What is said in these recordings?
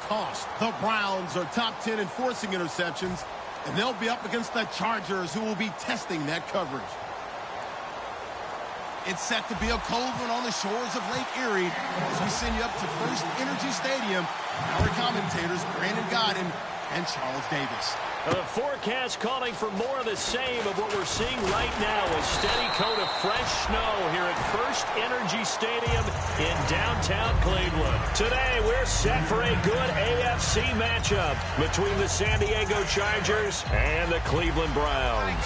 cost. The Browns are top 10 in forcing interceptions, and they'll be up against the Chargers, who will be testing that coverage. It's set to be a cold one on the shores of Lake Erie as we send you up to First Energy Stadium. Our commentators, Brandon Godden and Charles Davis. The forecast calling for more of the same of what we're seeing right now. A steady coat of fresh snow here at First Energy Stadium in downtown Cleveland. Today, we're set for a good AFC matchup between the San Diego Chargers and the Cleveland Browns.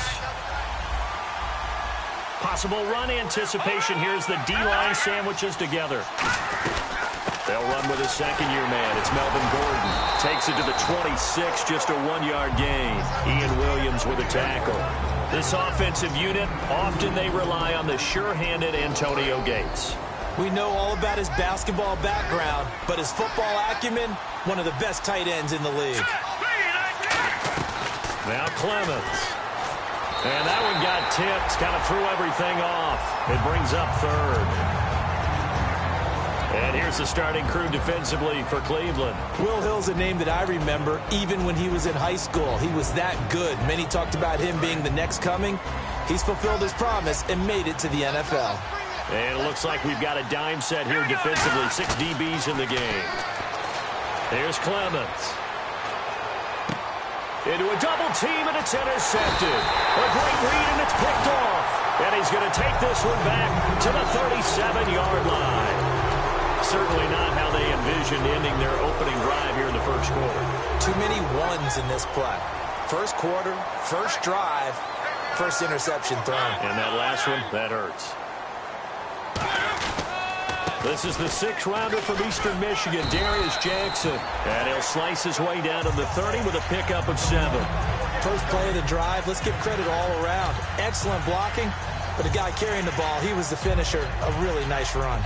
Possible run anticipation. Here's the D-line sandwiches together. They'll run with a second-year man. It's Melvin Gordon. Takes it to the 26, just a 1-yard gain. Ian Williams with a tackle. This offensive unit, often they rely on the sure-handed Antonio Gates. We know all about his basketball background, but his football acumen, one of the best tight ends in the league. Now Clemens. And that one got tipped, kind of threw everything off. It brings up third. And here's the starting crew defensively for Cleveland. Will Hill's a name that I remember even when he was in high school. He was that good. Many talked about him being the next coming. He's fulfilled his promise and made it to the NFL. And it looks like we've got a dime set here defensively. 6 DBs in the game. Here's Clemens. Into a double team, and it's intercepted. A great read, and it's picked off. And he's going to take this one back to the 37-yard line. Certainly not how they envisioned ending their opening drive here in the first quarter. Too many ones in this play. First quarter, first drive, first interception thrown. And that last one, that hurts. This is the 6th rounder from Eastern Michigan, Darius Jackson. And he'll slice his way down to the 30 with a pickup of 7. First play of the drive, let's give credit all around. Excellent blocking, but the guy carrying the ball, he was the finisher. A really nice run.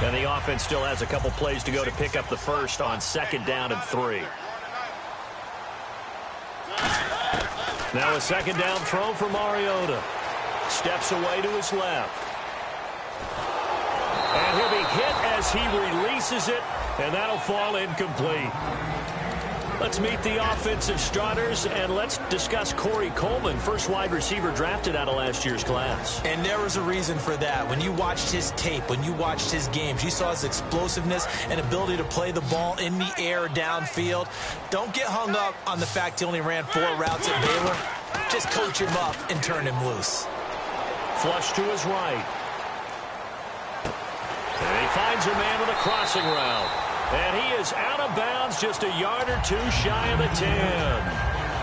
And the offense still has a couple plays to go to pick up the first on 2nd down and 3. Now a 2nd down throw for Mariota. Steps away to his left. And he'll be hit as he releases it, and that'll fall incomplete. Let's meet the offensive starters, and let's discuss Corey Coleman, first wide receiver drafted out of last year's class. And there was a reason for that. When you watched his tape, when you watched his games, you saw his explosiveness and ability to play the ball in the air downfield. Don't get hung up on the fact he only ran 4 routes at Baylor. Just coach him up and turn him loose. Flush to his right. And he finds a man with a crossing route. And he is out of bounds, just a yard or 2 shy of the 10.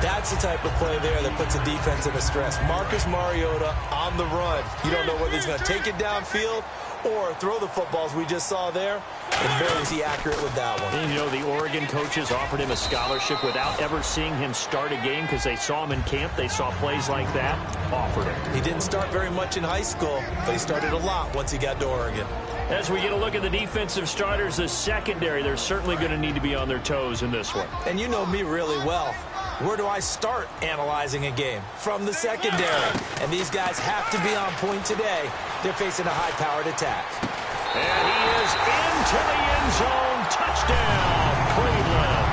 That's the type of play there that puts a defense in a stress. Marcus Mariota on the run. You don't know whether he's going to take it downfield or throw the footballs we just saw there. And boy, was he accurate with that one. And you know, the Oregon coaches offered him a scholarship without ever seeing him start a game because they saw him in camp. They saw plays like that, offered him. He didn't start very much in high school, but he started a lot once he got to Oregon. As we get a look at the defensive starters, the secondary, they're certainly going to need to be on their toes in this one. And you know me really well. Where do I start analyzing a game? From the secondary. And these guys have to be on point today. They're facing a high-powered attack. And he is into the end zone. Touchdown, Cleveland.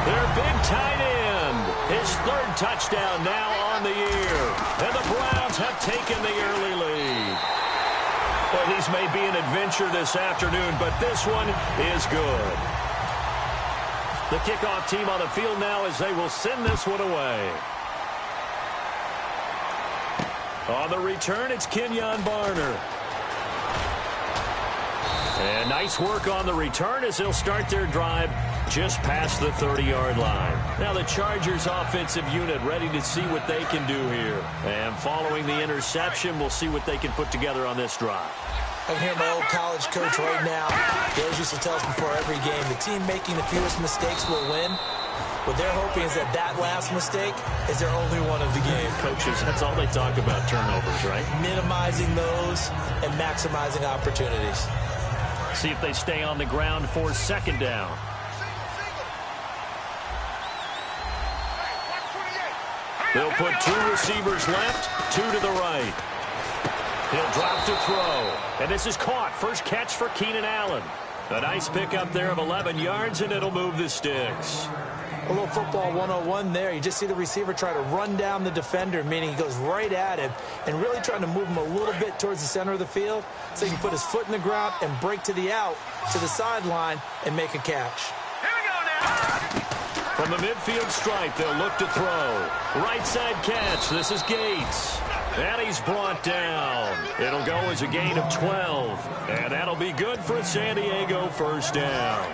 Their big tight end. His 3rd touchdown now on the year. And the Browns have taken the early lead. Well, these may be an adventure this afternoon, but this one is good. The kickoff team on the field now as they will send this one away. On the return, it's Kenyon Barner. And nice work on the return as they'll start their drive just past the 30-yard line. Now the Chargers offensive unit ready to see what they can do here. And following the interception, we'll see what they can put together on this drive. I can hear my old college coach right now. He always used to tell us before every game, the team making the fewest mistakes will win. What they're hoping is that last mistake is their only one of the game. Coaches, that's all they talk about, turnovers, right? Minimizing those and maximizing opportunities. See if they stay on the ground for 2nd down. They'll put 2 receivers left, 2 to the right. He'll drop to throw. And this is caught. First catch for Keenan Allen. A nice pickup there of 11 yards, and it'll move the sticks. A little football 101 there. You just see the receiver try to run down the defender, meaning he goes right at him and really trying to move him a little bit towards the center of the field so he can put his foot in the ground and break to the out, to the sideline, and make a catch. Here we go now. From the midfield stripe, they'll look to throw. Right side catch. This is Gates. And he's brought down. It'll go as a gain of 12. And that'll be good for a San Diego first down.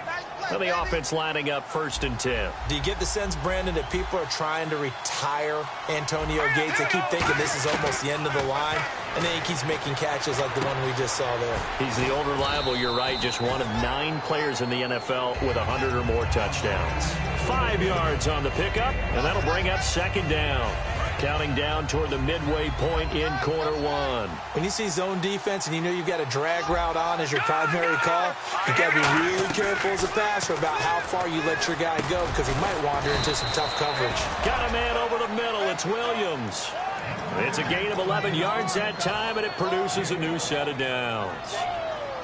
And the offense lining up 1st and 10. Do you get the sense, Brandon, that people are trying to retire Antonio Gates? They keep thinking this is almost the end of the line, and then he keeps making catches like the one we just saw there. He's the old reliable, you're right, just one of 9 players in the NFL with 100 or more touchdowns. 5 yards on the pickup, and that'll bring up 2nd down. Counting down toward the midway point in quarter 1. When you see zone defense and you know you've got a drag route on as your primary call, you've got to be really careful as a passer about how far you let your guy go because he might wander into some tough coverage. Got a man over the middle. It's Williams. It's a gain of 11 yards that time, and it produces a new set of downs.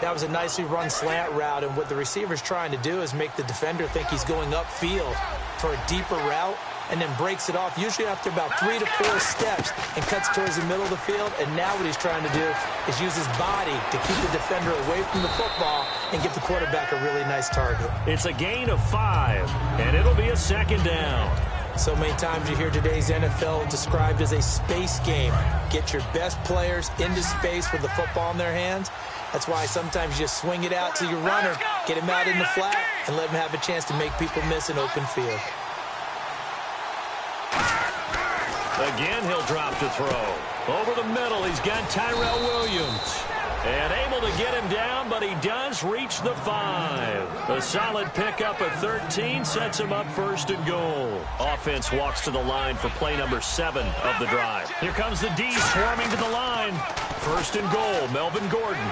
That was a nicely run slant route, and what the receiver's trying to do is make the defender think he's going upfield for a deeper route, and then breaks it off, usually after about 3 to 4 steps, and cuts towards the middle of the field. And now what he's trying to do is use his body to keep the defender away from the football and give the quarterback a really nice target. It's a gain of 5, and it'll be a 2nd down. So many times you hear today's NFL described as a space game. Get your best players into space with the football in their hands. That's why sometimes you just swing it out to your runner, get him out in the flat, and let him have a chance to make people miss an open field. Again, he'll drop to throw. Over the middle, he's got Tyrell Williams. And able to get him down, but he does reach the 5. A solid pickup of 13 sets him up 1st and goal. Offense walks to the line for play number 7 of the drive. Here comes the D swarming to the line. 1st and goal, Melvin Gordon.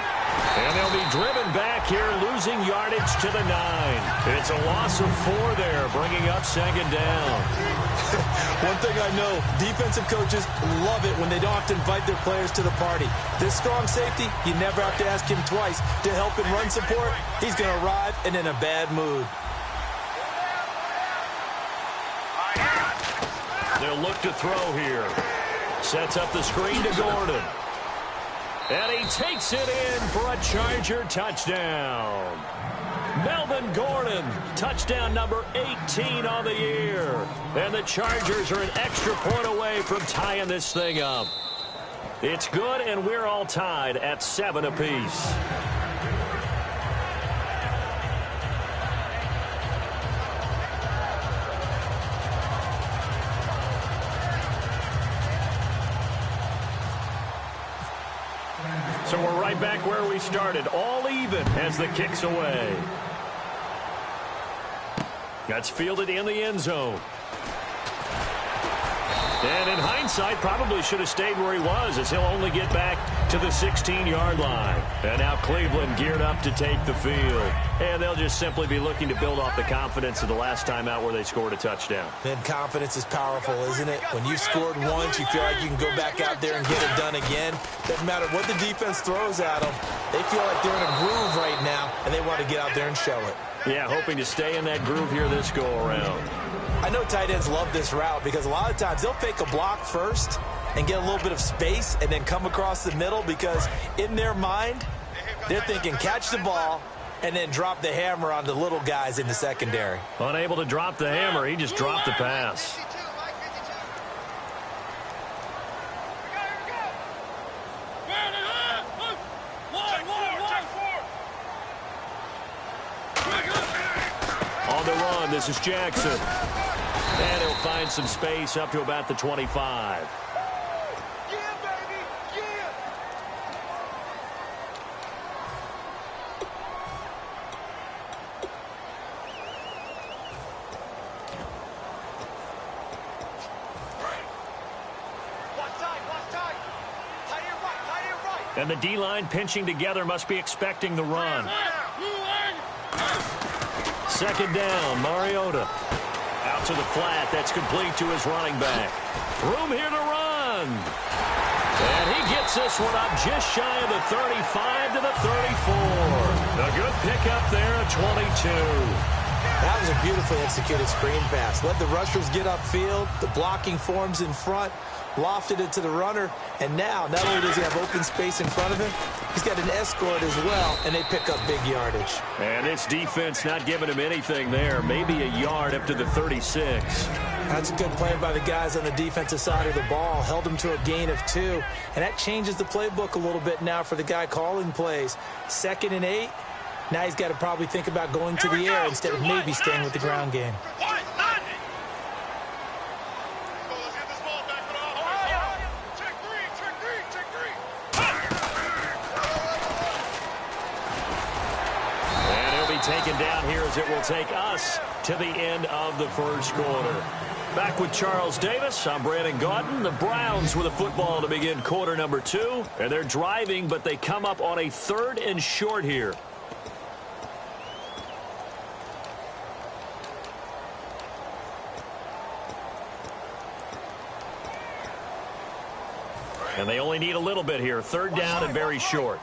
And they'll be driven back here, losing yardage to the 9. It's a loss of 4 there, bringing up 2nd down. One thing I know, defensive coaches love it when they don't have to invite their players to the party. This strong safety, you never have to ask him twice to help in run support. He's going to arrive and in a bad mood. They'll look to throw here. Sets up the screen to Gordon. And he takes it in for a Charger touchdown. Melvin Gordon, touchdown number 18 on the year. And the Chargers are an extra point away from tying this thing up. It's good, and we're all tied at 7 apiece. So we're right back where we started, all even as the kick's away. That's fielded in the end zone. And in hindsight, probably should have stayed where he was, as he'll only get back to the 16-yard line. And now Cleveland geared up to take the field. And they'll just simply be looking to build off the confidence of the last time out where they scored a touchdown. Man, confidence is powerful, isn't it? When you scored once, you feel like you can go back out there and get it done again. Doesn't matter what the defense throws at them. They feel like they're in a groove right now, and they want to get out there and show it. Yeah, hoping to stay in that groove here this go-around. I know tight ends love this route because a lot of times they'll fake a block first and get a little bit of space and then come across the middle because in their mind, they're thinking catch the ball and then drop the hammer on the little guys in the secondary. Unable to drop the hammer, he just dropped the pass. On the run, this is Jackson. And he'll find some space up to about the 25. And the D-line pinching together must be expecting the run. Second down, Mariota. Out out to the flat. That's complete to his running back. Room here to run. And he gets this one up just shy of the 35 to the 34. A good pickup there at 22. That was a beautifully executed screen pass. Let the rushers get upfield. The blocking forms in front. Lofted it to the runner. And now, not only does he have open space in front of him, he's got an escort as well, and they pick up big yardage. And this defense not giving him anything there. Maybe a yard up to the 36. That's a good play by the guys on the defensive side of the ball. Held him to a gain of 2. And that changes the playbook a little bit now for the guy calling plays. 2nd and 8. Now he's got to probably think about going to the air instead of maybe staying with the ground game. Taken down here as it will take us to the end of the first quarter. Back with Charles Davis, I'm Brandon Gaudin. The Browns with a football to begin quarter number 2. And they're driving, but they come up on a 3rd and short here. And they only need a little bit here. 3rd down and very short.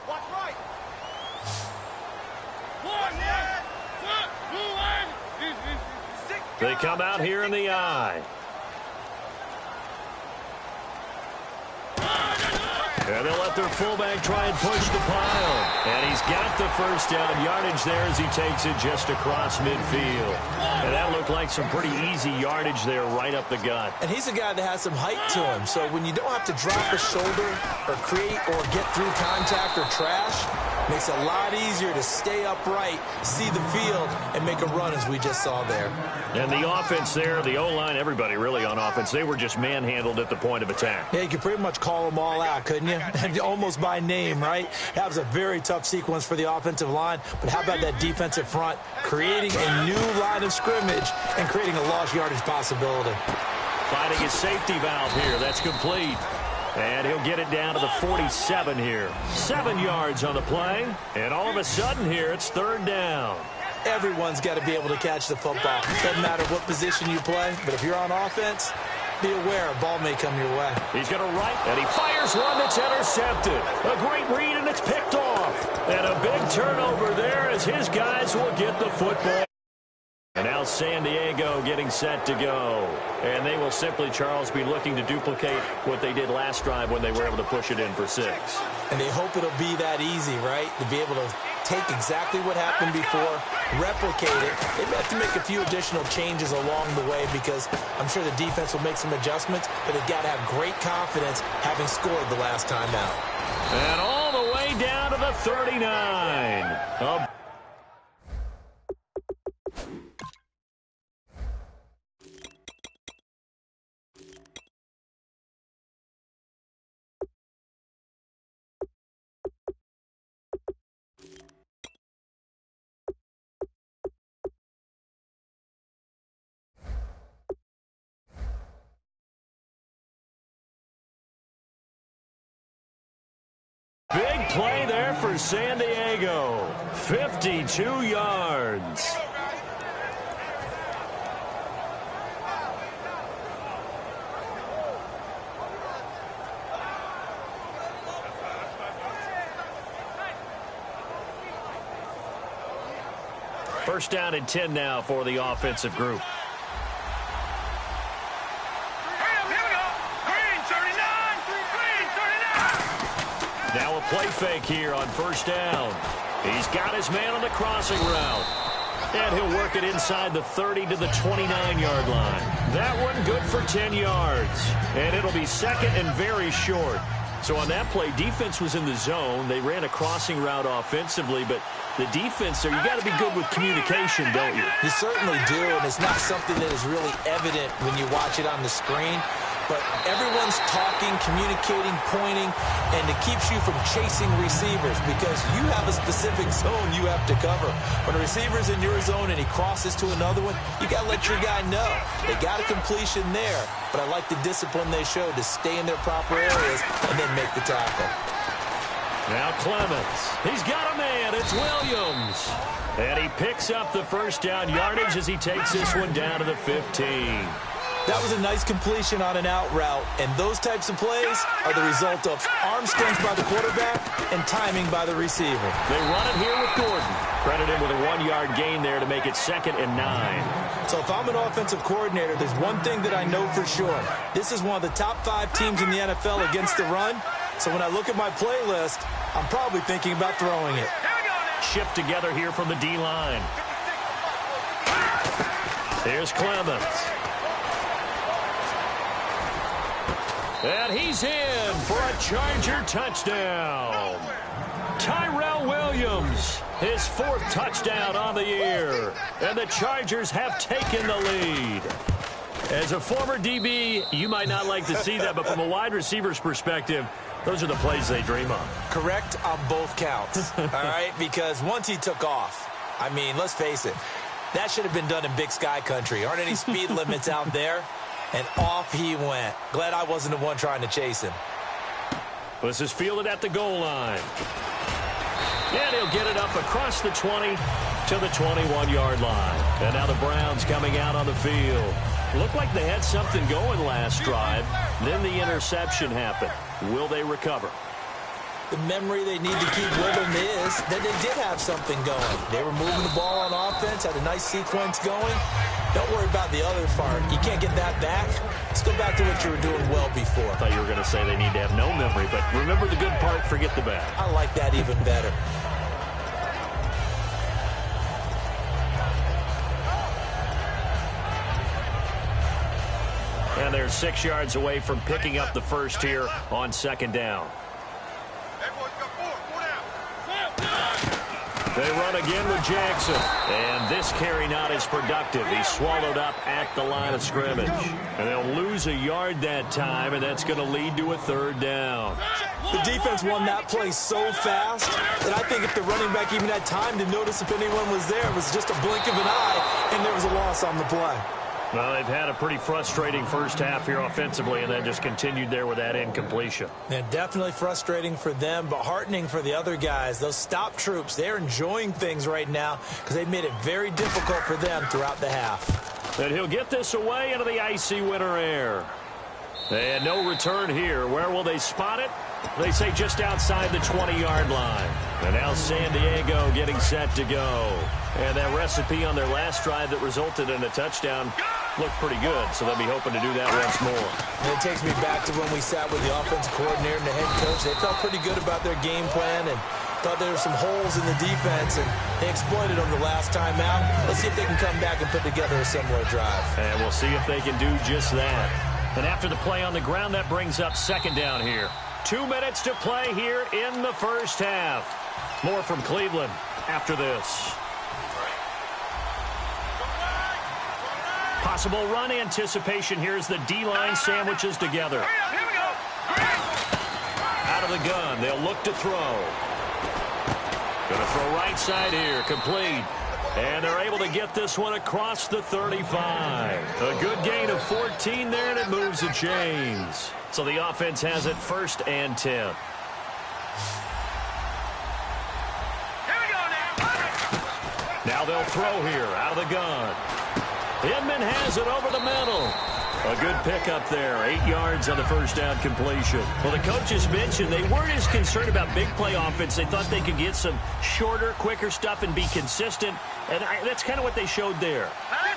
They come out here in the eye. And they'll let their fullback try and push the pile. And he's got the first down yardage there as he takes it just across midfield. And that looked like some pretty easy yardage there right up the gut. And he's a guy that has some height to him. So when you don't have to drop a shoulder or create or get through contact or trash, makes it a lot easier to stay upright, see the field, and make a run as we just saw there. And the offense there, the O-line, everybody really on offense, they were just manhandled at the point of attack. Yeah, you could pretty much call them all out, couldn't you? Almost by name, right? That was a very tough sequence for the offensive line. But how about that defensive front creating a new line of scrimmage and creating a lost yardage possibility? Finding his safety valve here. That's complete. And he'll get it down to the 47 here. 7 yards on the play. And all of a sudden here, it's 3rd down. Everyone's got to be able to catch the football. Doesn't matter what position you play, but if you're on offense, be aware a ball may come your way. He's going to right, and he fires one that's intercepted. A great read, and it's picked off. And a big turnover there as his guys will get the football. And now San Diego getting set to go. And they will simply, Charles, be looking to duplicate what they did last drive when they were able to push it in for 6. And they hope it'll be that easy, right? To be able to take exactly what happened before, replicate it. They may have to make a few additional changes along the way because I'm sure the defense will make some adjustments, but they've got to have great confidence having scored the last time out. And all the way down to the 39. Big play there for San Diego. 52 yards. First down and 10 now for the offensive group. Now a play fake here on first down. He's got his man on the crossing route. And he'll work it inside the 30 to the 29-yard line. That one good for 10 yards. And it'll be 2nd and very short. So on that play, defense was in the zone. They ran a crossing route offensively, but the defense there, you got to be good with communication, don't you? You certainly do, and it's not something that is really evident when you watch it on the screen. But everyone's talking, communicating, pointing, and it keeps you from chasing receivers because you have a specific zone you have to cover. When a receiver's in your zone and he crosses to another one, you got to let your guy know. They got a completion there, but I like the discipline they showed to stay in their proper areas and then make the tackle. Now Clemens. He's got a man. It's Williams. And he picks up the first down yardage as he takes this one down to the 15. That was a nice completion on an out route, and those types of plays are the result of arm strength by the quarterback and timing by the receiver. They run it here with Gordon. Credit him with a 1-yard gain there to make it 2nd and 9. So if I'm an offensive coordinator, there's one thing that I know for sure. This is one of the top 5 teams in the NFL against the run. So when I look at my playlist, I'm probably thinking about throwing it. Shift together here from the D-line. Here's Clemens. And he's in for a Charger touchdown. Tyrell Williams, his 4th touchdown on the year. And the Chargers have taken the lead. As a former DB, you might not like to see that, but from a wide receiver's perspective, those are the plays they dream of. Correct on both counts, all right? Because once he took off, I mean, let's face it, that should have been done in Big Sky country. Aren't any speed limits out there? And off he went. Glad I wasn't the one trying to chase him. This is fielded at the goal line. And he'll get it up across the 20 to the 21-yard line. And now the Browns coming out on the field. Looked like they had something going last drive. Then the interception happened. Will they recover? The memory they need to keep with them is that they did have something going. They were moving the ball on offense, had a nice sequence going. Don't worry about the other part. You can't get that back. Let's go back to what you were doing well before. I thought you were going to say they need to have no memory, but remember the good part, forget the bad. I like that even better. And they're 6 yards away from picking up the first here on 2nd down. They run again with Jackson. And this carry not as productive. He's swallowed up at the line of scrimmage. And they'll lose a yard that time, and that's going to lead to a 3rd down. The defense won that play so fast that I think if the running back even had time to notice if anyone was there, it was just a blink of an eye, and there was a loss on the play. Well, they've had a pretty frustrating first half here offensively, and then just continued there with that incompletion. Yeah, definitely frustrating for them, but heartening for the other guys. Those stop troops, they're enjoying things right now because they've made it very difficult for them throughout the half. And he'll get this away into the icy winter air. And no return here. Where will they spot it? They say just outside the 20-yard line. And now San Diego getting set to go. And that recipe on their last drive that resulted in a touchdown looked pretty good, so they'll be hoping to do that once more. And it takes me back to when we sat with the offensive coordinator and the head coach. They felt pretty good about their game plan and thought there were some holes in the defense, and they exploited them the last time out. Let's see if they can come back and put together a similar drive. And we'll see if they can do just that. And after the play on the ground, that brings up 2nd down here. 2 minutes to play here in the first half. More from Cleveland after this. Possible run anticipation here as the D-line sandwiches together. Out of the gun, they'll look to throw. Going to throw right side here, complete. And they're able to get this one across the 35. A good gain of 14 there, and it moves the chains. So the offense has it 1st and 10. Now they'll throw here, out of the gun. Inman has it over the middle. A good pickup there. 8 yards on the first down completion. Well, the coaches mentioned they weren't as concerned about big play offense. They thought they could get some shorter, quicker stuff and be consistent. And that's kind of what they showed there.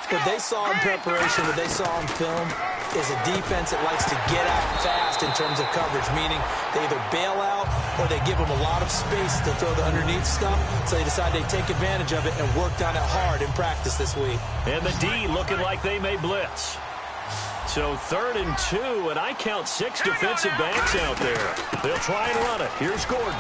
What they saw in preparation, what they saw on film, is a defense that likes to get out fast in terms of coverage, meaning they either bail out or they give them a lot of space to throw the underneath stuff, so they decide they take advantage of it and worked on it hard in practice this week. And the D looking like they may blitz. So 3rd and 2, and I count 6 defensive backs out there. They'll try and run it. Here's Gordon.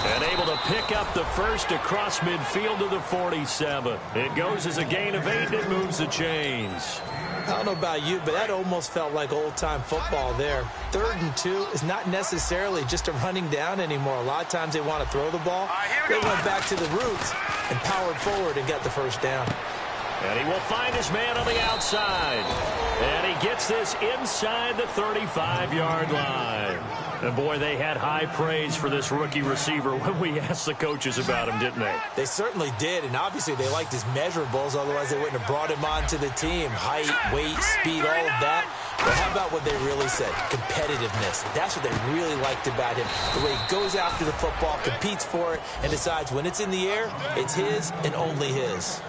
And able to pick up the first across midfield to the 47. It goes as a gain of 8, and it moves the chains. I don't know about you, but that almost felt like old-time football there. 3rd and 2 is not necessarily just a running down anymore. A lot of times they want to throw the ball. They went back to the roots and powered forward and got the first down. And he will find his man on the outside. And he gets this inside the 35-yard line. And boy, they had high praise for this rookie receiver when we asked the coaches about him, didn't they? They certainly did, and obviously they liked his measurables, otherwise they wouldn't have brought him onto the team. Height, weight, speed, all of that. But how about what they really said? Competitiveness. That's what they really liked about him. The way he goes after the football, competes for it, and decides when it's in the air, it's his and only his.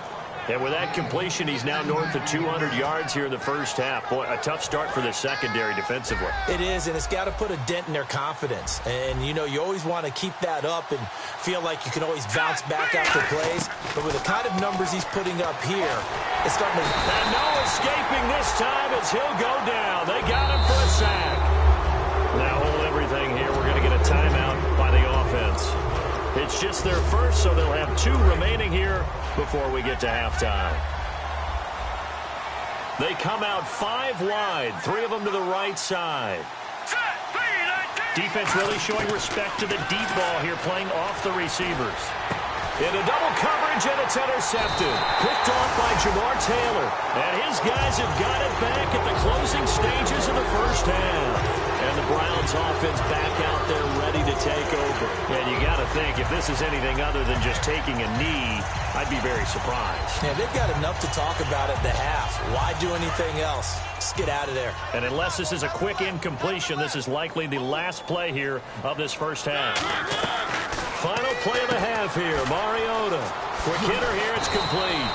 And with that completion, he's now north of 200 yards here in the first half. Boy, a tough start for the secondary defensively. It is, and it's got to put a dent in their confidence. And, you know, you always want to keep that up and feel like you can always bounce back after plays. But with the kind of numbers he's putting up here, it's starting to... And no escaping this time as he'll go down. They got him for a sack. Now hold everything here. We're going to get a timeout by the offense. It's just their first, so they'll have 2 remaining here before we get to halftime. They come out 5 wide, 3 of them to the right side. Defense really showing respect to the deep ball here, playing off the receivers. Into double coverage, and it's intercepted. Picked off by Jamar Taylor. And his guys have got it back at the closing stages of the first half. And the Browns offense back out there ready to take over. And you got to think, if this is anything other than just taking a knee, I'd be very surprised. Yeah, they've got enough to talk about at the half. Why do anything else? Just get out of there. And unless this is a quick incompletion, this is likely the last play here of this first half. Final play of the half here, Mariota. Quick hitter here, it's complete.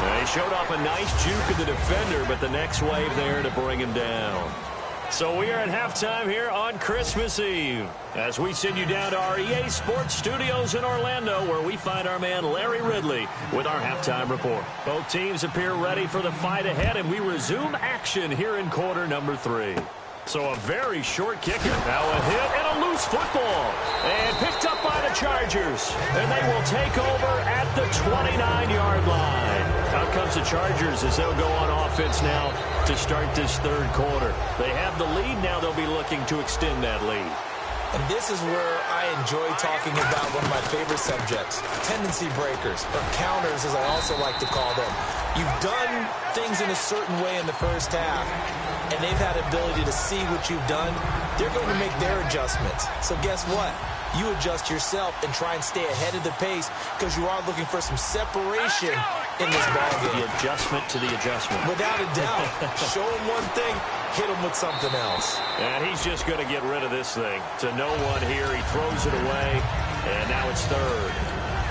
And he showed off a nice juke of the defender, but the next wave there to bring him down. So we are at halftime here on Christmas Eve as we send you down to our EA Sports Studios in Orlando, where we find our man Larry Ridley with our halftime report. Both teams appear ready for the fight ahead, and we resume action here in quarter number 3. So a very short kicker. Now a hit and a loose football. And picked up by the Chargers. And they will take over at the 29-yard line. Out comes the Chargers as they'll go on offense now to start this third quarter. They have the lead. Now they'll be looking to extend that lead. And this is where I enjoy talking about one of my favorite subjects, tendency breakers, or counters as I also like to call them. You've done things in a certain way in the first half, and they've had ability to see what you've done. They're going to make their adjustments. So guess what? You adjust yourself and try and stay ahead of the pace because you are looking for some separation in this ballgame. The adjustment to the adjustment. Without a doubt. Show him one thing, hit him with something else. And he's just going to get rid of this thing. To no one here. He throws it away, and now it's third.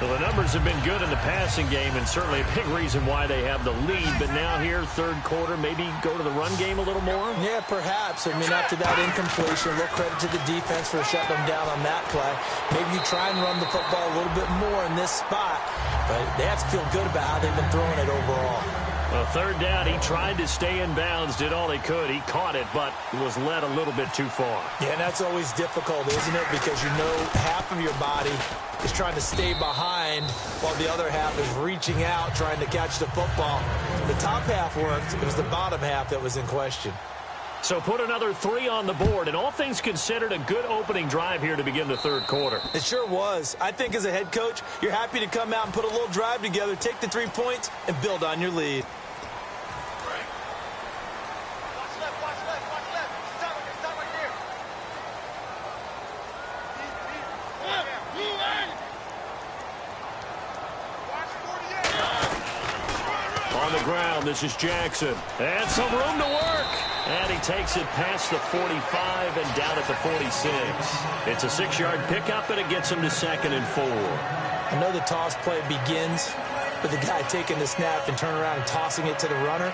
So the numbers have been good in the passing game, and certainly a big reason why they have the lead. But now here, third quarter, maybe go to the run game a little more? Yeah, perhaps. I mean, after that incompletion, a little credit to the defense for shutting them down on that play. Maybe you try and run the football a little bit more in this spot. But they have to feel good about how they've been throwing it overall. Well, third down, he tried to stay in bounds, did all he could. He caught it, but was led a little bit too far. Yeah, and that's always difficult, isn't it? Because you know half of your body is trying to stay behind while the other half is reaching out, trying to catch the football. The top half worked. It was the bottom half that was in question. So put another 3 on the board, and all things considered, a good opening drive here to begin the third quarter. It sure was. I think as a head coach, you're happy to come out and put a little drive together, take the 3 points, and build on your lead. On the ground, this is Jackson. And some room to work. And he takes it past the 45 and down at the 46. It's a 6-yard pickup, and it gets him to 2nd and 4. I know the toss play begins with the guy taking the snap and turning around and tossing it to the runner.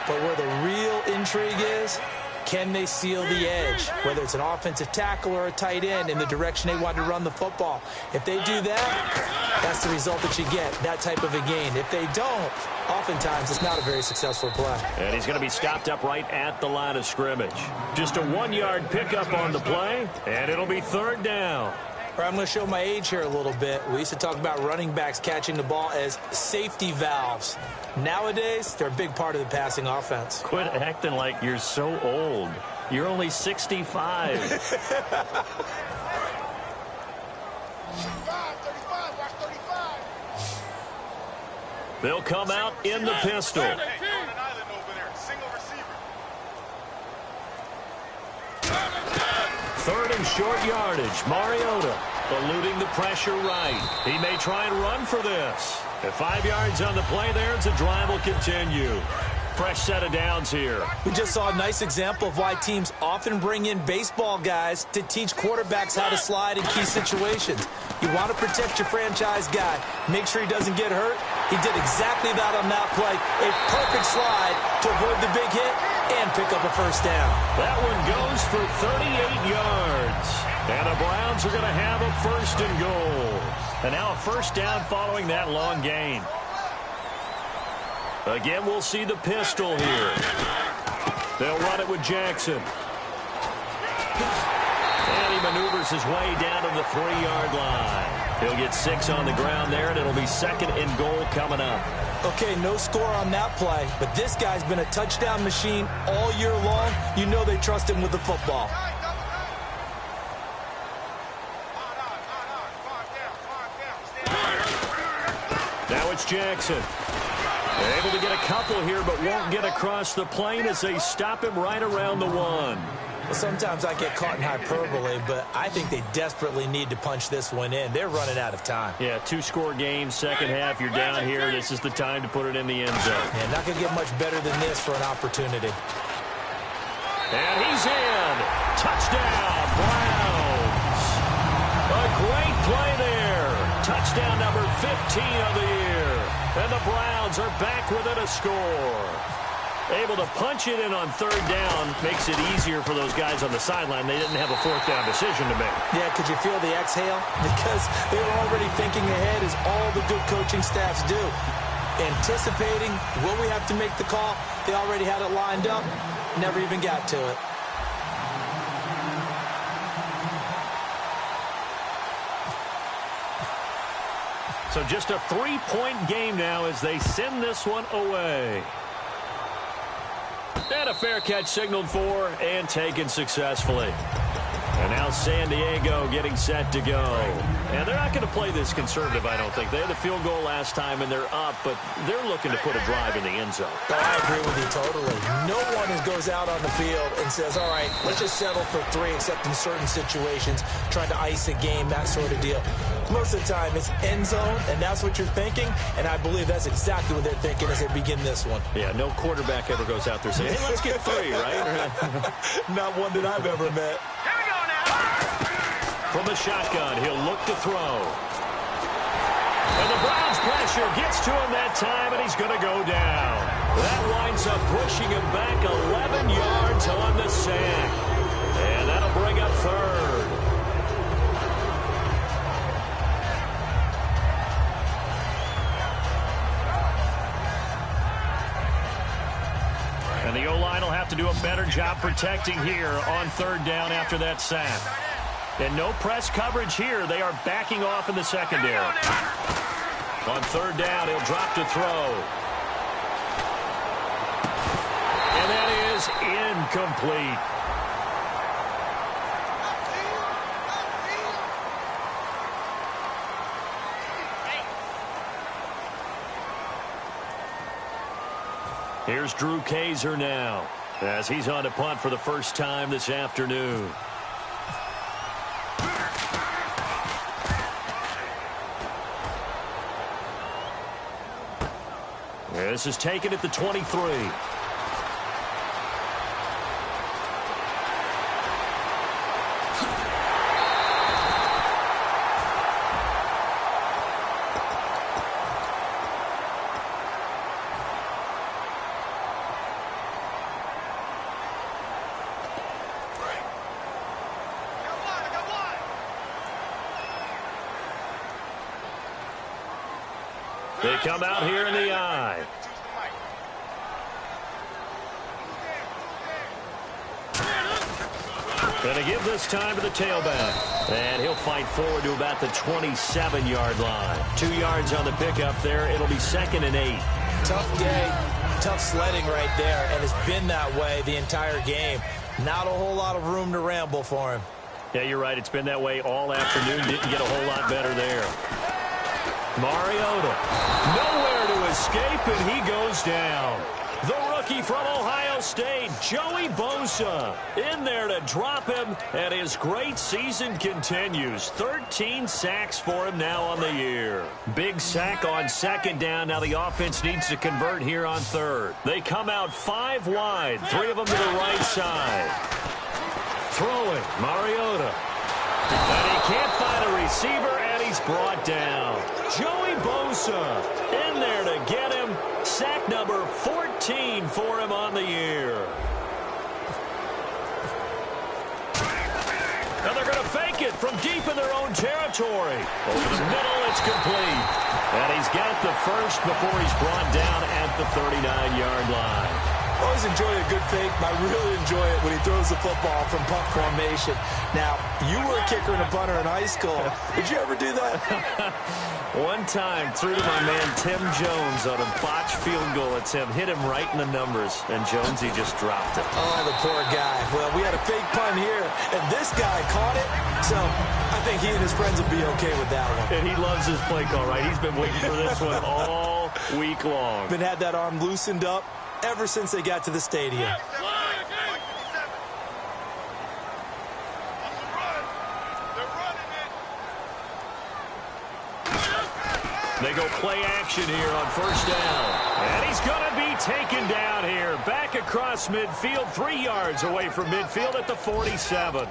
But where the real intrigue is, can they seal the edge, whether it's an offensive tackle or a tight end, in the direction they want to run the football? If they do that, that's the result that you get, that type of a gain. If they don't, oftentimes it's not a very successful play. And he's going to be stopped up right at the line of scrimmage. Just a 1-yard pickup on the play, and it'll be third down. I'm going to show my age here a little bit. We used to talk about running backs catching the ball as safety valves. Nowadays, they're a big part of the passing offense. Quit acting like you're so old. You're only 65. 35, watch 35. They'll come out in the pistol. Third and short yardage. Mariota eluding the pressure right. He may try and run for this. At 5 yards on the play there, the drive will continue. Fresh set of downs here. We just saw a nice example of why teams often bring in baseball guys to teach quarterbacks how to slide in key situations. You want to protect your franchise guy. Make sure he doesn't get hurt. He did exactly that on that play. A perfect slide to avoid the big hit and pick up a first down. That one goes for 38 yards. And the Browns are going to have a first and goal. And now a first down following that long gain. Again, we'll see the pistol here. They'll run it with Jackson. And he maneuvers his way down to the 3-yard line. He'll get 6 on the ground there, and it'll be second and goal coming up. Okay, no score on that play, but this guy's been a touchdown machine all year long. You know they trust him with the football. Now it's Jackson. Able to get a couple here, but won't get across the plane as they stop him right around the 1. Well, sometimes I get caught in hyperbole, but I think they desperately need to punch this one in. They're running out of time. Yeah, 2-score game, second half. You're down here. This is the time to put it in the end zone. Yeah, not going to get much better than this for an opportunity. And he's in. Touchdown, Browns. A great play there. Touchdown number 15 of the year. And the Browns are back within a score. Able to punch it in on third down makes it easier for those guys on the sideline. They didn't have a fourth down decision to make. Yeah, could you feel the exhale? Because they were already thinking ahead, as all the good coaching staffs do. Anticipating, will we have to make the call? They already had it lined up. Never even got to it. So just a 3-point game now as they send this one away. And a fair catch signaled for and taken successfully. And now San Diego getting set to go. And they're not going to play this conservative, I don't think. They had the field goal last time, and they're up, but they're looking to put a drive in the end zone. Oh, I agree with you totally. No one goes out on the field and says, all right, let's just settle for 3, except in certain situations, trying to ice a game, that sort of deal. Most of the time, it's end zone, and that's what you're thinking, and I believe that's exactly what they're thinking as they begin this one. Yeah, no quarterback ever goes out there saying, hey, let's get 3, right? Not one that I've ever met. From the shotgun, he'll look to throw. And the Browns pressure gets to him that time, and he's going to go down. That winds up pushing him back 11 yards on the sack. And that'll bring up third. And the O-line will have to do a better job protecting here on third down after that sack. And no press coverage here. They are backing off in the secondary. On third down, he'll drop to throw. And that is incomplete. Here's Drew Kaiser now, as he's on to punt for the first time this afternoon. This is taken at the 23. They come out here in the eye. Going to give this time to the tailback. And he'll fight forward to about the 27-yard line. 2 yards on the pickup there. It'll be second and 8. Tough day, tough sledding right there, and it's been that way the entire game. Not a whole lot of room to ramble for him. Yeah, you're right. It's been that way all afternoon. Didn't get a whole lot better there. Mariota, nowhere to escape, and he goes down. The rookie rookie from Ohio State, Joey Bosa, in there to drop him, and his great season continues. 13 sacks for him now on the year. Big sack on second down. Now the offense needs to convert here on third. They come out 5 wide, 3 of them to the right side. Throwing, Mariota. And he can't find a receiver, and he's brought down. Joey Bosa in there to get him. Sack number 14 for him on the year. Now they're going to fake it from deep in their own territory. Over the middle, it's complete. And he's got the first before he's brought down at the 39-yard line. Always enjoy a good fake, but I really enjoy it when he throws the football from punt formation. Now, you were a kicker and a punter in high school. Did you ever do that? One time, threw to my man Tim Jones on a botched field goal attempt. Hit him right in the numbers, and Jonesy just dropped it. Oh, the poor guy. Well, we had a fake punt here, and this guy caught it, so I think he and his friends will be okay with that one. And he loves his play call, right? He's been waiting for this one all week long. Been had that arm loosened up ever since they got to the stadium. They go play action here on first down. And he's going to be taken down here. Back across midfield, 3 yards away from midfield at the 47.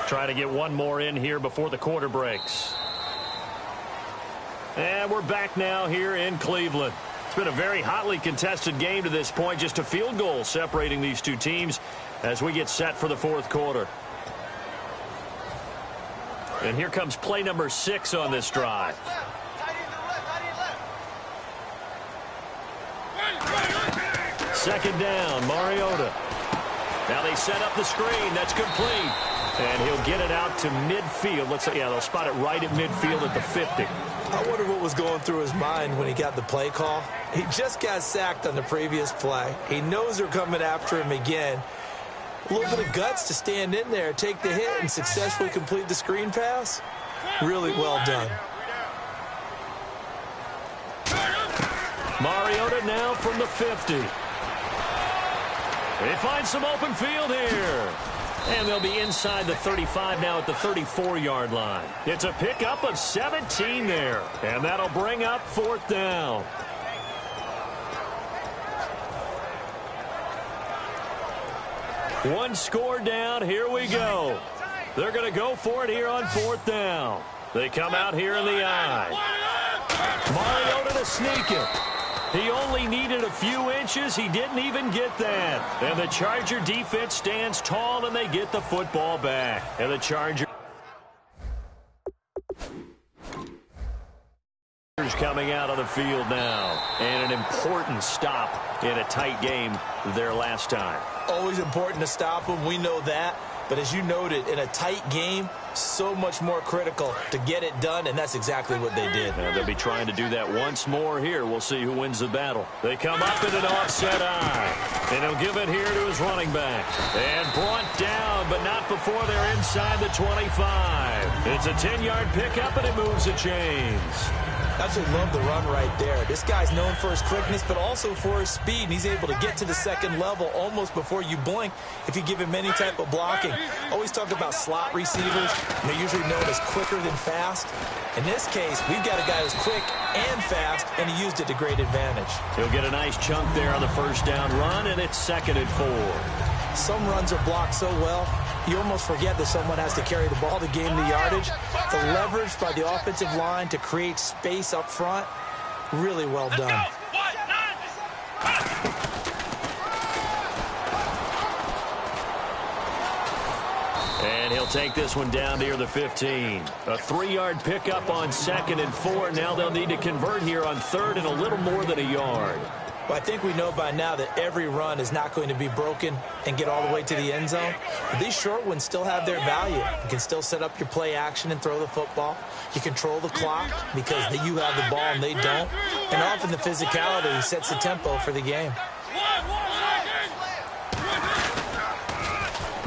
Try to get one more in here before the quarter breaks. And we're back now here in Cleveland. It's been a very hotly contested game to this point. Just a field goal separating these two teams as we get set for the fourth quarter. And here comes play number 6 on this drive. Second down, Mariota. Now they set up the screen. That's complete. And he'll get it out to midfield. Let's say, yeah, they'll spot it right at midfield at the 50. I wonder what was going through his mind when he got the play call. He just got sacked on the previous play. He knows they're coming after him again. A little bit of guts to stand in there, take the hit, and successfully complete the screen pass. Really well done. Mariota now from the 50. They find some open field here. And they'll be inside the 35 now at the 34-yard line. It's a pickup of 17 there. And that'll bring up fourth down. One score down. Here we go. They're going to go for it here on fourth down. They come out here in the eye. Mariota to sneak it. He only needed a few inches. He didn't even get that. And the Charger defense stands tall, and they get the football back. And the Chargers coming out of the field now. And an important stop in a tight game there last time. Always important to stop them. We know that. But as you noted, in a tight game, so much more critical to get it done, and that's exactly what they did. And they'll be trying to do that once more here. We'll see who wins the battle. They come up in an offset eye, and he'll give it here to his running back. And brought down, but not before they're inside the 25. It's a 10-yard pickup, and it moves the chains. Absolutely love the run right there. This guy's known for his quickness, but also for his speed. And he's able to get to the second level almost before you blink if you give him any type of blocking. Always talk about slot receivers. They're usually known as quicker than fast. In this case, we've got a guy who's quick and fast, and he used it to great advantage. He'll get a nice chunk there on the first down run, and it's 2nd and 4. Some runs are blocked so well, you almost forget that someone has to carry the ball to gain the yardage. The leverage by the offensive line to create space up front, really well done. And he'll take this one down near the 15. A 3-yard pickup on 2nd and 4. Now they'll need to convert here on 3rd and a little more than a yard. Well, I think we know by now that every run is not going to be broken and get all the way to the end zone. But these short ones still have their value. You can still set up your play action and throw the football. You control the clock because you have the ball and they don't. And often the physicality sets the tempo for the game.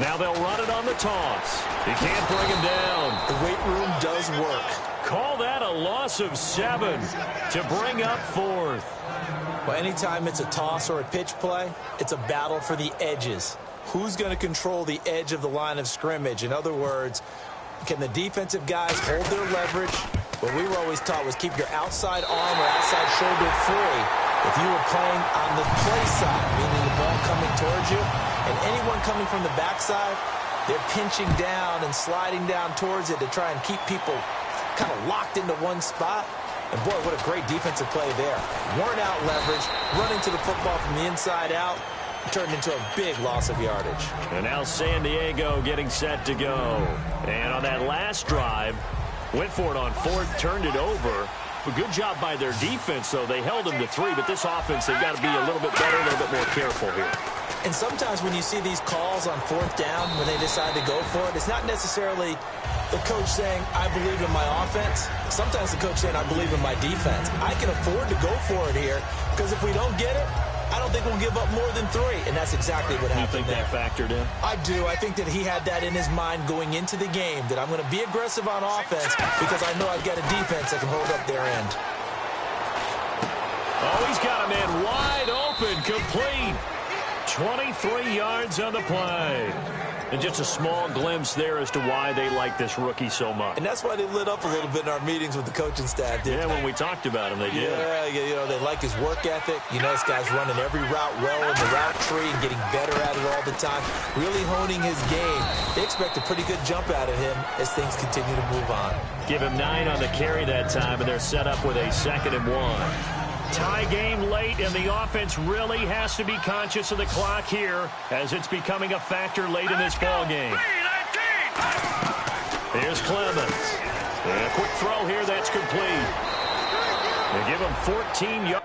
Now they'll run it on the toss. He can't bring him down. The weight room does work. Call that a loss of 7 to bring up 4th. Well, anytime it's a toss or a pitch play, it's a battle for the edges. Who's going to control the edge of the line of scrimmage? In other words, can the defensive guys hold their leverage? What we were always taught was keep your outside arm or outside shoulder free. If you were playing on the play side, meaning the ball coming towards you, and anyone coming from the backside, they're pinching down and sliding down towards it to try and keep people kind of locked into one spot. And boy, what a great defensive play there. Worn out leverage, running to the football from the inside out, turned into a big loss of yardage. And now San Diego getting set to go. And on that last drive, went for it on 4th, turned it over. A good job by their defense, though. They held them to 3, but this offense, they've got to be a little bit better, a little bit more careful here. And sometimes when you see these calls on 4th down, when they decide to go for it, it's not necessarily the coach saying, I believe in my offense. Sometimes the coach saying, I believe in my defense. I can afford to go for it here, because if we don't get it, I don't think we'll give up more than 3. And that's exactly what happened there. You think that factored in? I do. I think that he had that in his mind going into the game, that I'm going to be aggressive on offense because I know I've got a defense that can hold up their end. Oh, he's got a man wide open, complete. 23 yards on the play. And just a small glimpse there as to why they like this rookie so much. And that's why they lit up a little bit in our meetings with the coaching staff, didn't they? When we talked about him, they did. Yeah, you know, they like his work ethic. You know, this guy's running every route well in the route tree and getting better at it all the time, really honing his game. They expect a pretty good jump out of him as things continue to move on. Give him 9 on the carry that time, and they're set up with a 2nd and 1. Tie game late, and the offense really has to be conscious of the clock here as it's becoming a factor late in this ball game. Here's Clemens. And a quick throw here that's complete. They give him 14 yards.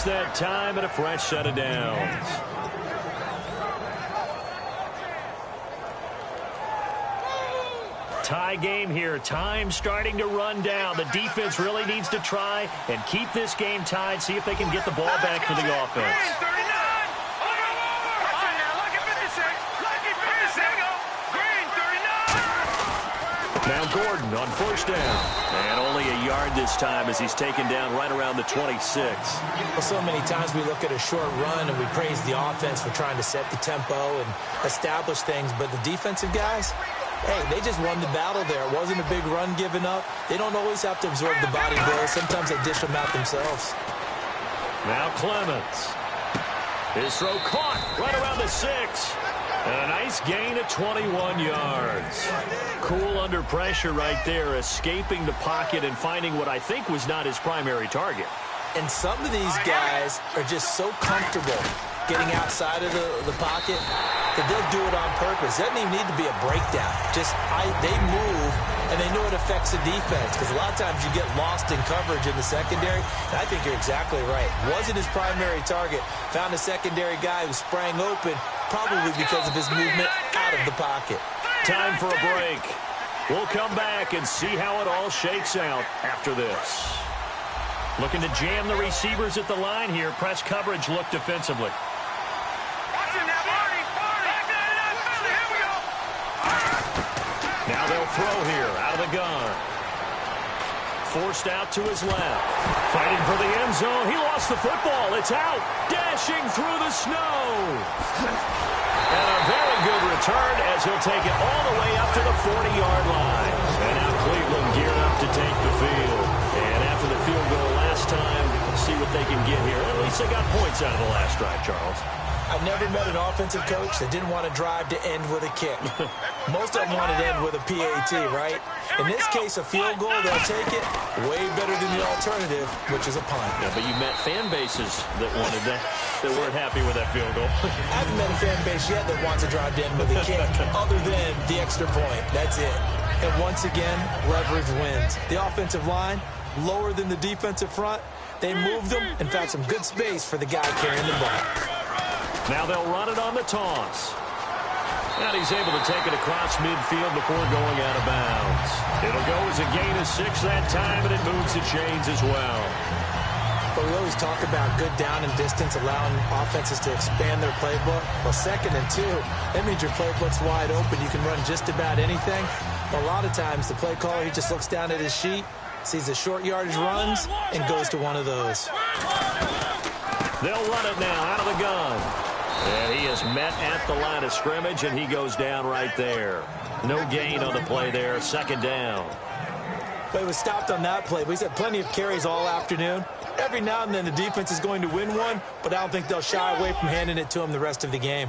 That time and a fresh set of downs. Tie game here. Time starting to run down. The defense really needs to try and keep this game tied, see if they can get the ball back for the offense. Now Gordon on 1st down. And only a yard this time as he's taken down right around the 26. Well, so many times we look at a short run and we praise the offense for trying to set the tempo and establish things. But the defensive guys, hey, they just won the battle there. It wasn't a big run given up. They don't always have to absorb the body blows. Sometimes they dish them out themselves. Now Clemens. His throw caught right around the 6. And a nice gain of 21 yards. Cool under pressure right there, escaping the pocket and finding what I think was not his primary target. And some of these guys are just so comfortable getting outside of the pocket that they'll do it on purpose. It doesn't even need to be a breakdown. Just they move, and they know it affects the defense because a lot of times you get lost in coverage in the secondary. And I think you're exactly right. Wasn't his primary target. Found a secondary guy who sprang open, probably because of his movement out of the pocket. Time for a break. We'll come back and see how it all shakes out after this. Looking to jam the receivers at the line here. Press coverage look defensively. Now they'll throw here out of the gun. Forced out to his left. Fighting for the end zone. He lost the football. It's out. Dashing through the snow. And a very good return as he'll take it all the way up to the 40-yard line. And now Cleveland geared up to take the field. And after the field goal last time, let's see what they can get here. At least they got points out of the last drive, Charles. I've never met an offensive coach that didn't want to drive to end with a kick. Most of them wanted to end with a PAT, right? In this case, a field goal, they'll take it way better than the alternative, which is a punt. Yeah, but you met fan bases that wanted that weren't happy with that field goal. I haven't met a fan base yet that wants to drive to end with a kick, other than the extra point. That's it. And once again, leverage wins. The offensive line, lower than the defensive front. They moved them and found some good space for the guy carrying the ball. Now they'll run it on the toss. And he's able to take it across midfield before going out of bounds. It'll go as a gain of 6 that time, and it moves the chains as well. But we always talk about good down and distance, allowing offenses to expand their playbook. Well, 2nd and 2, that means your playbook's wide open. You can run just about anything. But a lot of times, the play caller, he just looks down at his sheet, sees the short yardage runs, and goes to one of those. They'll run it now out of the gun. And he is met at the line of scrimmage, and he goes down right there. No gain on the play there, 2nd down. But he was stopped on that play. But he's had plenty of carries all afternoon. Every now and then the defense is going to win one, but I don't think they'll shy away from handing it to him the rest of the game.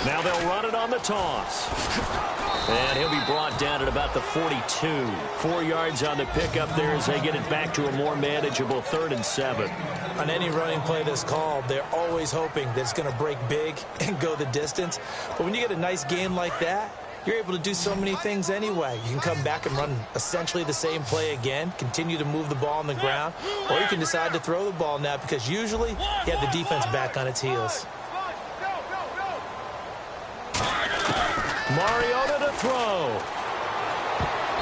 Now they'll run it on the toss. And he'll be brought down at about the 42. 4 yards on the pickup there as they get it back to a more manageable 3rd and 7. On any running play that's called, they're always hoping that it's going to break big and go the distance. But when you get a nice game like that, you're able to do so many things anyway. You can come back and run essentially the same play again, continue to move the ball on the ground, or you can decide to throw the ball now because usually you have the defense back on its heels. Mariota to throw.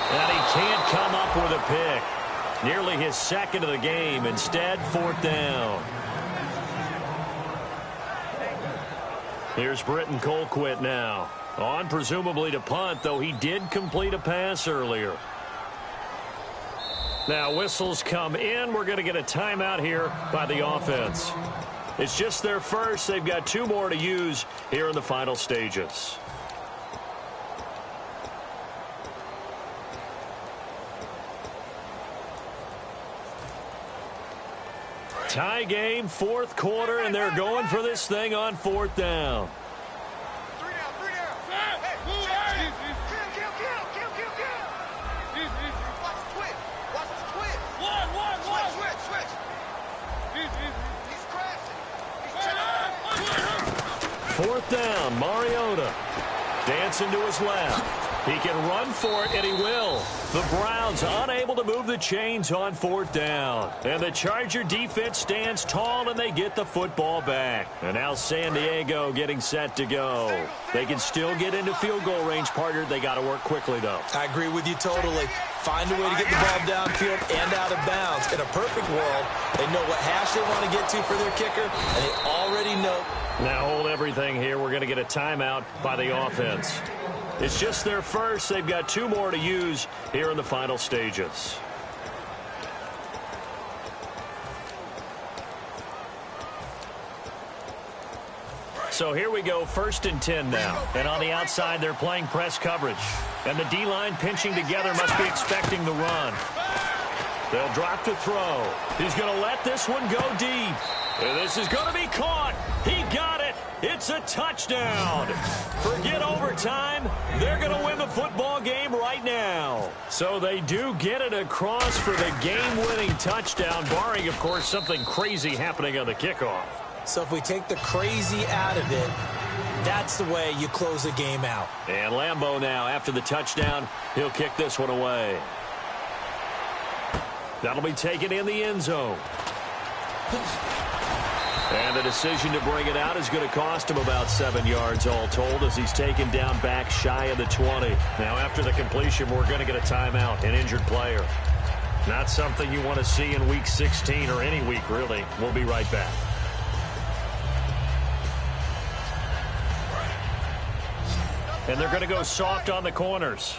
And he can't come up with a pick. Nearly his 2nd of the game. Instead, 4th down. Here's Britton Colquitt now. On presumably to punt, though he did complete a pass earlier. Now whistles come in. We're going to get a timeout here by the offense. It's just their first. They've got 2 more to use here in the final stages. Tie game, 4th quarter, and they're going for this thing on 4th down. 3 down. Hey, watch the twitch. Switch. He's crashing. He's 4th down, Mariota. Dancing to his left. He can run for it, and he will. The Browns unable to move the chains on 4th down. And the Charger defense stands tall, and they get the football back. And now San Diego getting set to go. They can still get into field goal range, partner. They got to work quickly, though. I agree with you totally. Find a way to get the ball downfield and out of bounds. In a perfect world, they know what hash they want to get to for their kicker, and they already know. Now hold everything here. We're going to get a timeout by the offense. It's just their first. They've got 2 more to use here in the final stages. So here we go, 1st and 10 now. And on the outside, they're playing press coverage. And the D-line pinching together must be expecting the run. They'll drop to throw. He's going to let this one go deep. And this is going to be caught. He got it. It's a touchdown. Forget overtime. They're going to win the football game right now. So they do get it across for the game-winning touchdown, barring, of course, something crazy happening on the kickoff. So if we take the crazy out of it, that's the way you close a game out. And Lambeau now, after the touchdown, he'll kick this one away. That'll be taken in the end zone. And the decision to bring it out is going to cost him about 7 yards all told as he's taken down back shy of the 20. Now after the completion, we're going to get a timeout, an injured player. Not something you want to see in week 16 or any week, really. We'll be right back. And they're going to go soft on the corners.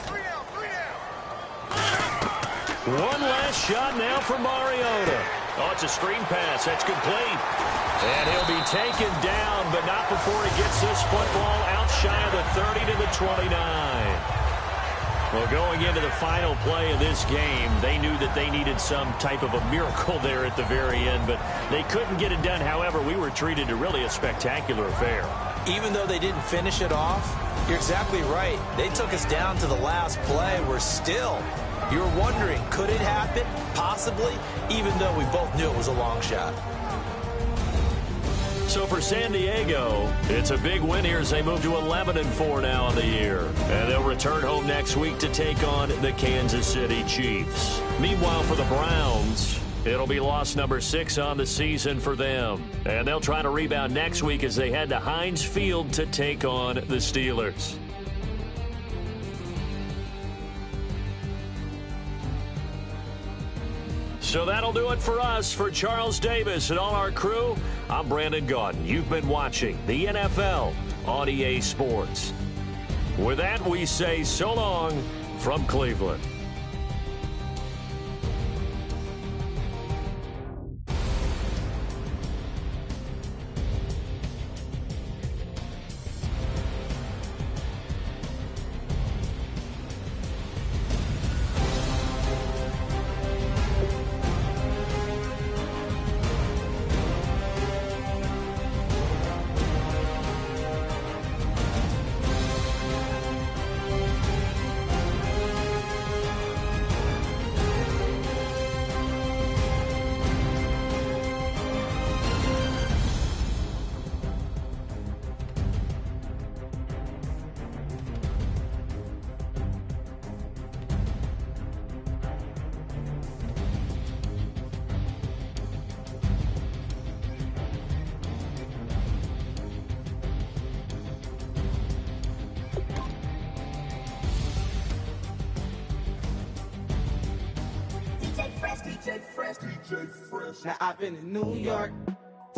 3 down. One last shot now for Mariota. Oh, it's a screen pass. That's complete. And he'll be taken down, but not before he gets this football out shy of the 30 to the 29. Well, going into the final play of this game, they knew that they needed some type of a miracle there at the very end, but they couldn't get it done. However, we were treated to really a spectacular affair. Even though they didn't finish it off, you're exactly right. They took us down to the last play. We're still, you're wondering, could it happen? Possibly, even though we both knew it was a long shot. So for San Diego, it's a big win here as they move to 11-4 now on the year. And they'll return home next week to take on the Kansas City Chiefs. Meanwhile, for the Browns, It'll be loss number 6 on the season for them. And they'll try to rebound next week as they head to Heinz Field to take on the Steelers. So that'll do it for us. For Charles Davis and all our crew, I'm Brandon Gaudin. You've been watching the NFL on EA Sports. With that, we say so long from Cleveland. Now I've been in New York,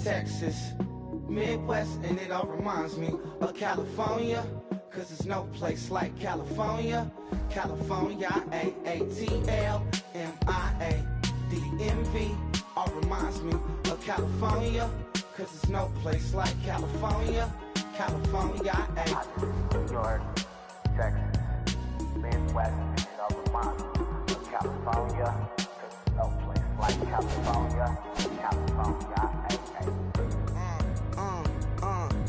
Texas, Midwest, and it all reminds me of California, cause there's no place like California. California, A-A-T-L-M-I-A-D-M-V, all reminds me of California, cause there's no place like California. California, New York, Texas, Midwest, and it all reminds me of California, cause there's no place like California. California,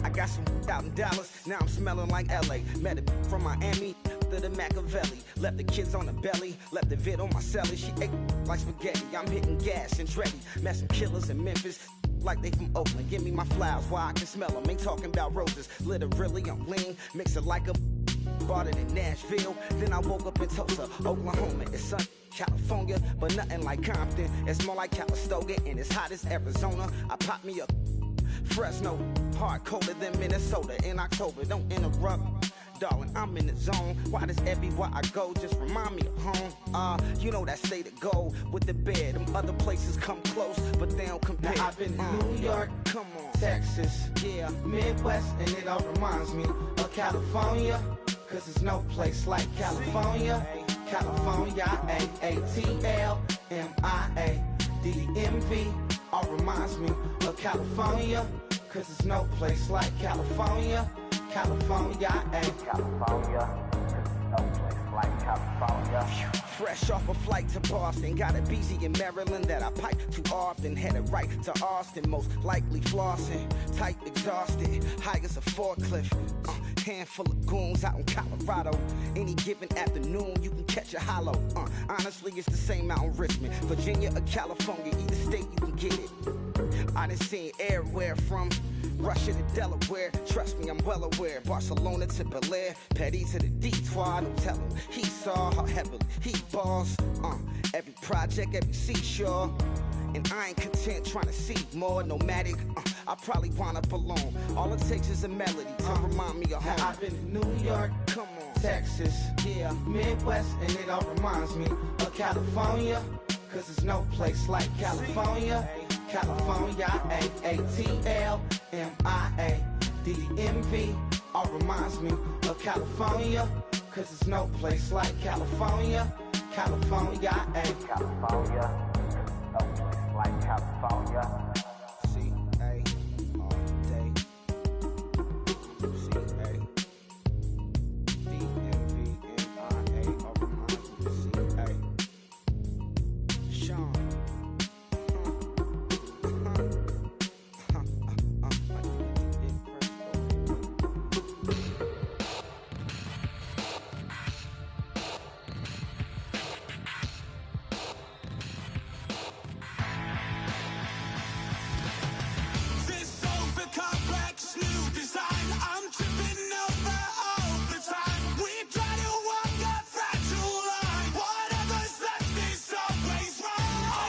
I got some out in Dallas, now I'm smelling like LA. Met a from Miami, to the Machiavelli. Left the kids on the belly, left the vid on my celly. She ate like spaghetti, I'm hitting gas and Tretti. Met some killers in Memphis, like they from Oakland. Give me my flowers while I can smell them. Ain't talking about roses, literally I'm lean. Mix it like a bought it in Nashville. Then I woke up in Tulsa, Oklahoma. It's sun, California, but nothing like Compton. It's more like Calistoga and it's hot as Arizona. I pop me up Fresno, hard colder than Minnesota in October. Don't interrupt, darling, I'm in the zone. Why does everywhere I go just remind me of home? You know that state of gold with the bed. Them other places come close, but they don't compare. Now I've been in New York, come on, Texas, yeah, Midwest, and it all reminds me of California, cause there's no place like California. California, A-A-T-L-M-I-A-D-M-V, all reminds me of California, cause there's no place like California. California, California, there's no place like California. Fresh off a flight to Boston, got a BZ in Maryland that I pipe too often. Headed right to Austin, most likely flossing. Tight, exhausted, high as a forklift. Handful of goons out in Colorado. Any given afternoon, you can catch a hollow. Honestly, it's the same out in Richmond, Virginia or California. Either state, you can get it. I done seen everywhere from Russia to Delaware. Trust me, I'm well aware. Barcelona to Bel Air, Petty to the Detroit. Don't tell him he saw how heavily he balls. Every project, every seashore. And I ain't content trying to see more nomadic. I probably wind up alone. All it takes is a melody to remind me of home. Now I've been in New York, come on, Texas, yeah, Midwest, and it all reminds me of California, cause there's no place like California. California, A-A-T-L-M-I-A-D-M-V, all reminds me of California, cause there's no place like California. California, California, there's no place like California. C-A, all day. C-A, D-M-V-M-I-A, all reminds me of C-A. Sean. Whatever's left is always wrong.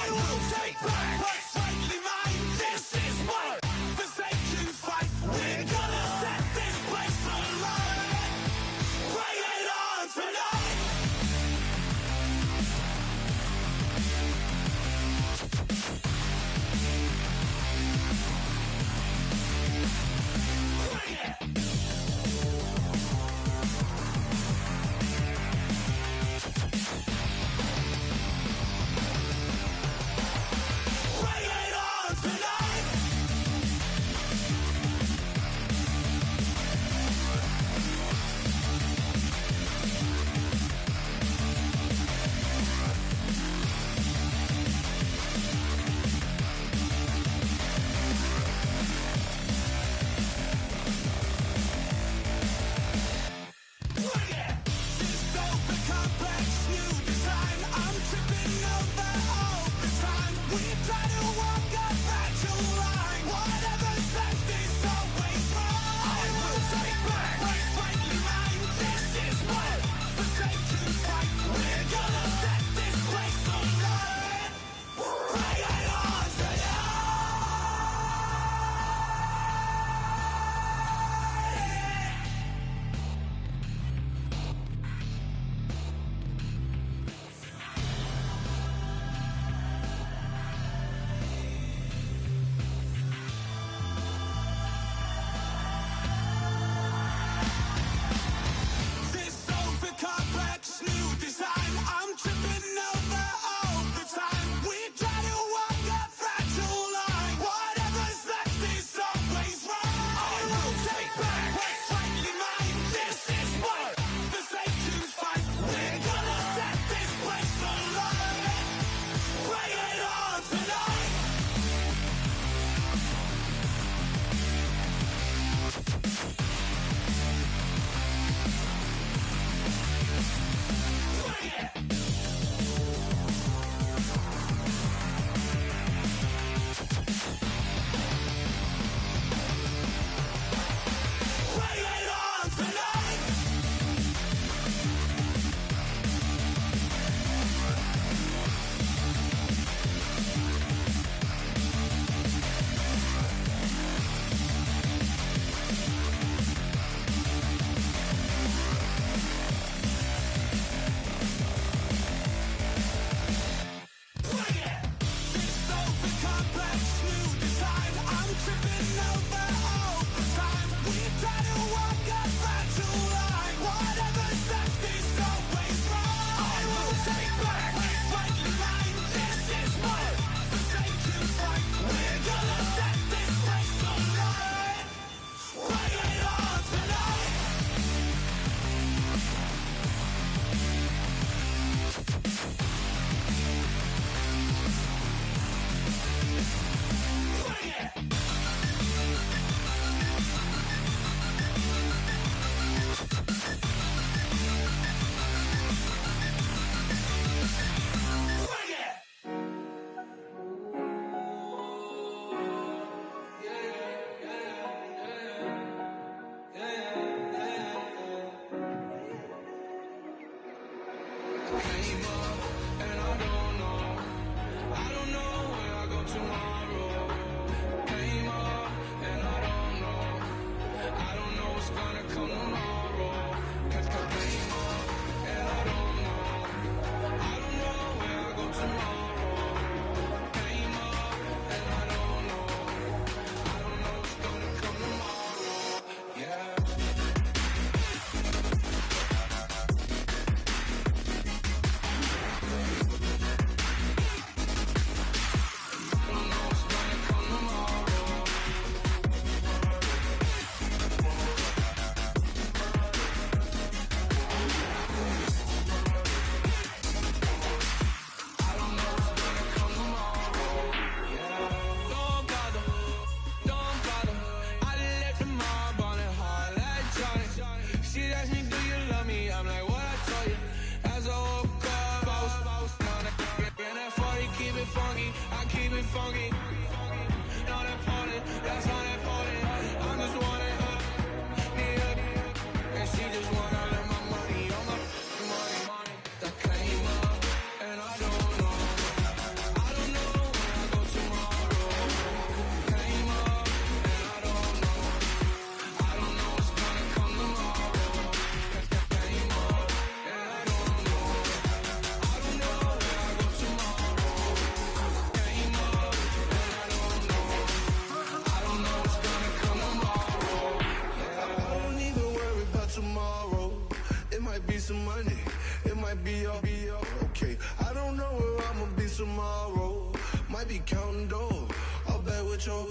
might be counting dough. All back with your.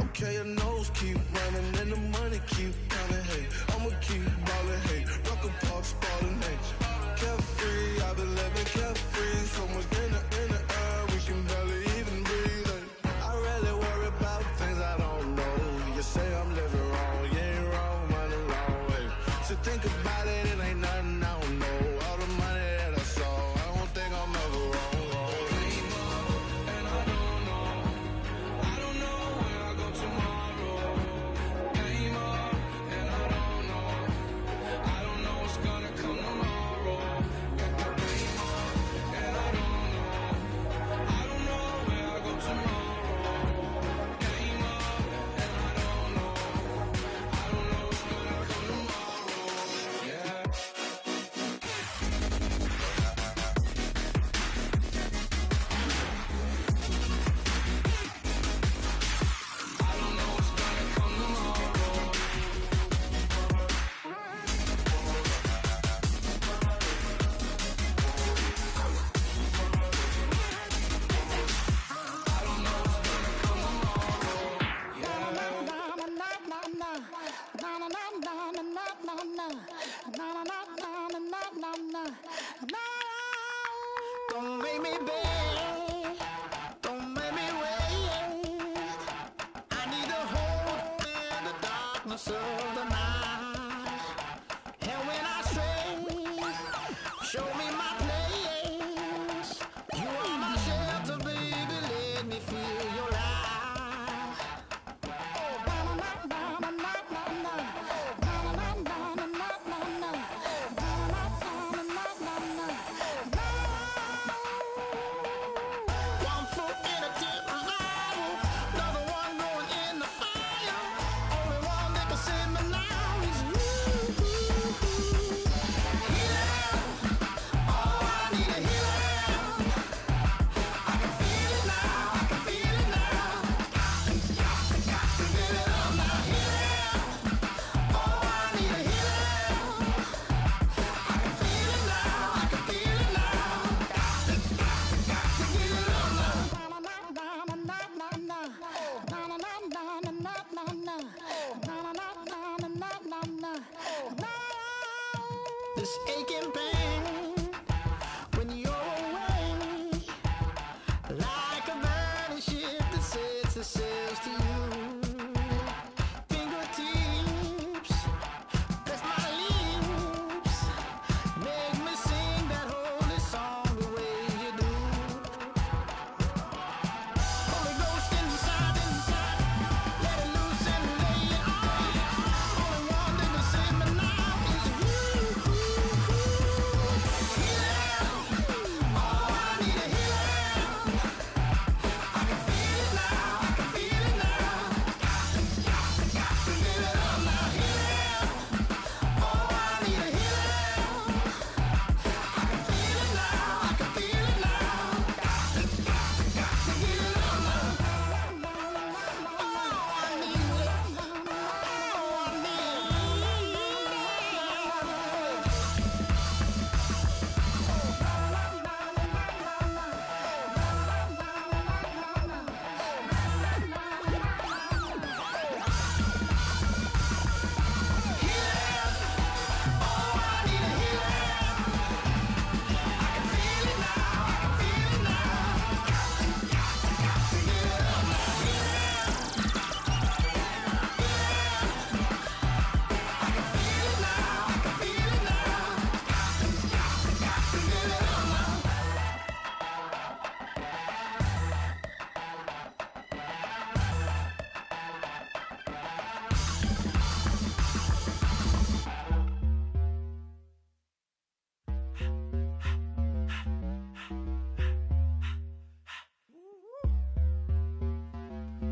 Okay, your nose keep running and the money keep coming. Hey, I'ma keep ballin'. Hey, rock a park, spallin'. Hey, carefree, I've been living carefree. So much in the air, we can barely even breathe. Hey, I rarely worry about things I don't know. You say I'm living wrong, you ain't wrong, money long way. So think about it, it ain't nothing I don't know. All the money that I saw, I don't think I'm ever wrong. Don't make me beg, don't make me wait. I need to hold in the darkness of the night. And when I stray, show me my place. You are my shelter, baby, let me feel your light. This aching pain when you're away, like a burning ship that sets the sails to you. Fingertips, press my lips, make me sing that holy song the way you do. Holy Ghost inside, let it loose and lay it on. Only one that can save me now is you.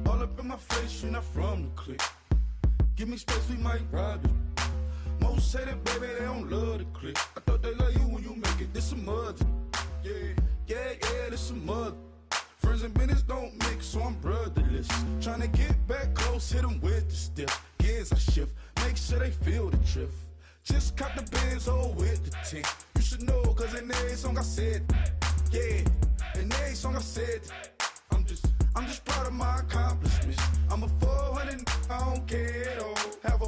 All up in my face, you're not from the clique. Give me space, we might rob it. Most say that, baby, they don't love the clique. I thought they love you when you make it. This some mother. Yeah, this some mother. Friends and business don't mix, so I'm brotherless. Tryna get back close, hit them with the stiff. Gears I shift, make sure they feel the drift. Just caught the Benz, oh, with the tint. You should know, cause in every song I said, yeah, in every song I said, I'm just I'm just proud of my accomplishments. I'm a 400, I don't care at all. Have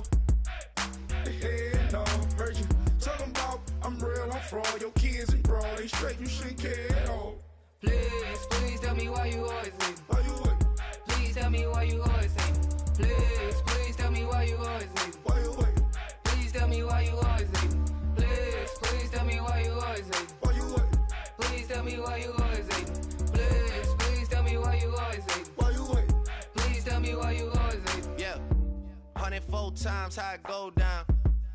a head on. Heard you talking about I'm real, I'm fraud. Your kids and broad, they straight, you shouldn't care at all. Please, please tell me why you always hate. Why you wait? Please tell me why you always hate. Please, please tell me why you always hate. Why you wait? Please tell me why you always hate. Please, please tell me why you always hate. Why you wait? Please tell me why you always hate. Please, please tell me why you always hate. Why you wait? Please tell me why you always hate. Yeah, 104 times how it go down.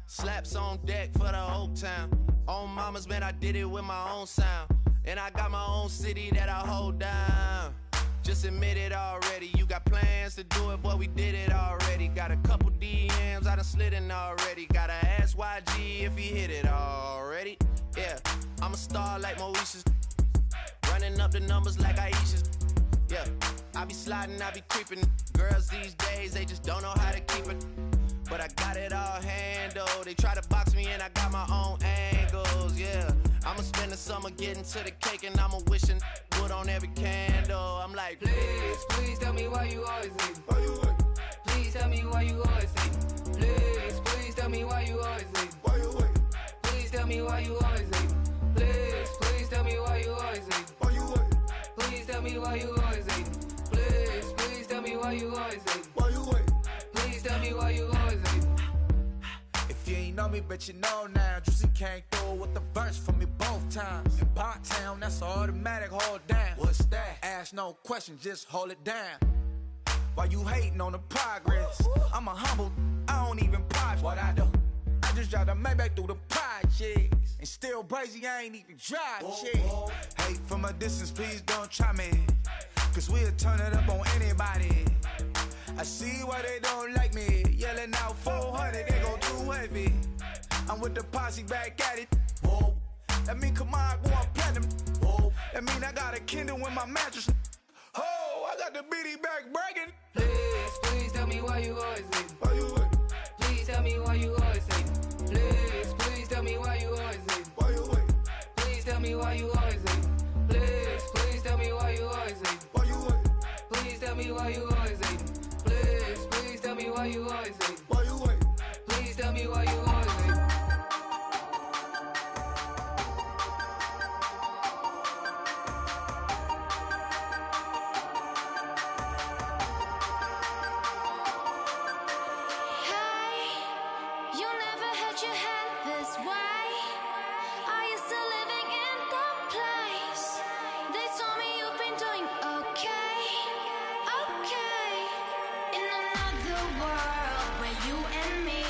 Slaps on deck for the whole town. On mamas, man, I did it with my own sound. And I got my own city that I hold down. Just admit it already. You got plans to do it, boy, we did it already. Got a couple DMs, I done slid in already. Gotta ask YG if he hit it already. Yeah, I'm a star like Moesha's. Running up the numbers like Aisha's. Yeah, I be sliding, I be creeping. Girls these days, they just don't know how to keep it. But I got it all handled. They try to box me and I got my own angles, yeah. I'ma spend the summer getting to the cake and I'ma wishing wood on every candle. I'm like, please, please tell me why you always hate. Why you wait? Please tell me why you always hate. Please, please tell me why you always hate. Why you wait? Please tell me why you always hate. Please, please tell me why you always hate. Why you wait? Please tell me why you always hate. Please, please tell me why you always hate. Why you wait? Please tell me why you always hate. If you ain't know me, but you know now. Juicy came through with the verse for me both times. In Pot Town, that's automatic, hold down. What's that? Ask no question, just hold it down. Why you hating on the progress? I'm a humble, I don't even pop what I do. I just drive the Maybach through the projects. And still brazy, I ain't even drive shit. Hate from a distance, please don't try me. Cause we'll turn it up on anybody. I see why they don't like me. Yelling out 400, they go too heavy. I'm with the posse back at it. Whoa. That mean come on, go on platinum. Whoa. That mean I got a Kindle in my mattress. Oh, I got the bitty back breaking. Please, please tell me why you always hate. Why you wait? Please tell me why you always hate. Please, please tell me why you always hate. Why you wait? Please tell me why you always hate. Please, please tell me why you always hate. Why you wait? Please tell me why you always hate. Please, please tell me why you always hate. Why you wait? Please tell me why you always hate. You never had your head this way. Are you still living in that place? They told me you've been doing okay, okay. In another world where you and me,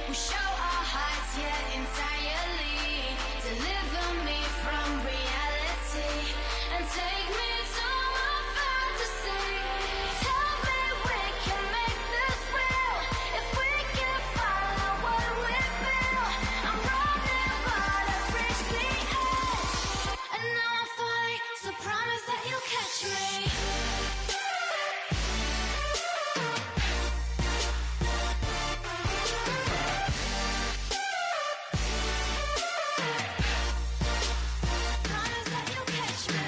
we show our hearts, yeah, entirely. Deliver me from reality and take me to my fantasy. Tell me we can make this real if we can follow what we feel. I'm running but I've reached the edge, and now I'm falling, so promise that you'll catch me. Promise that you'll catch me.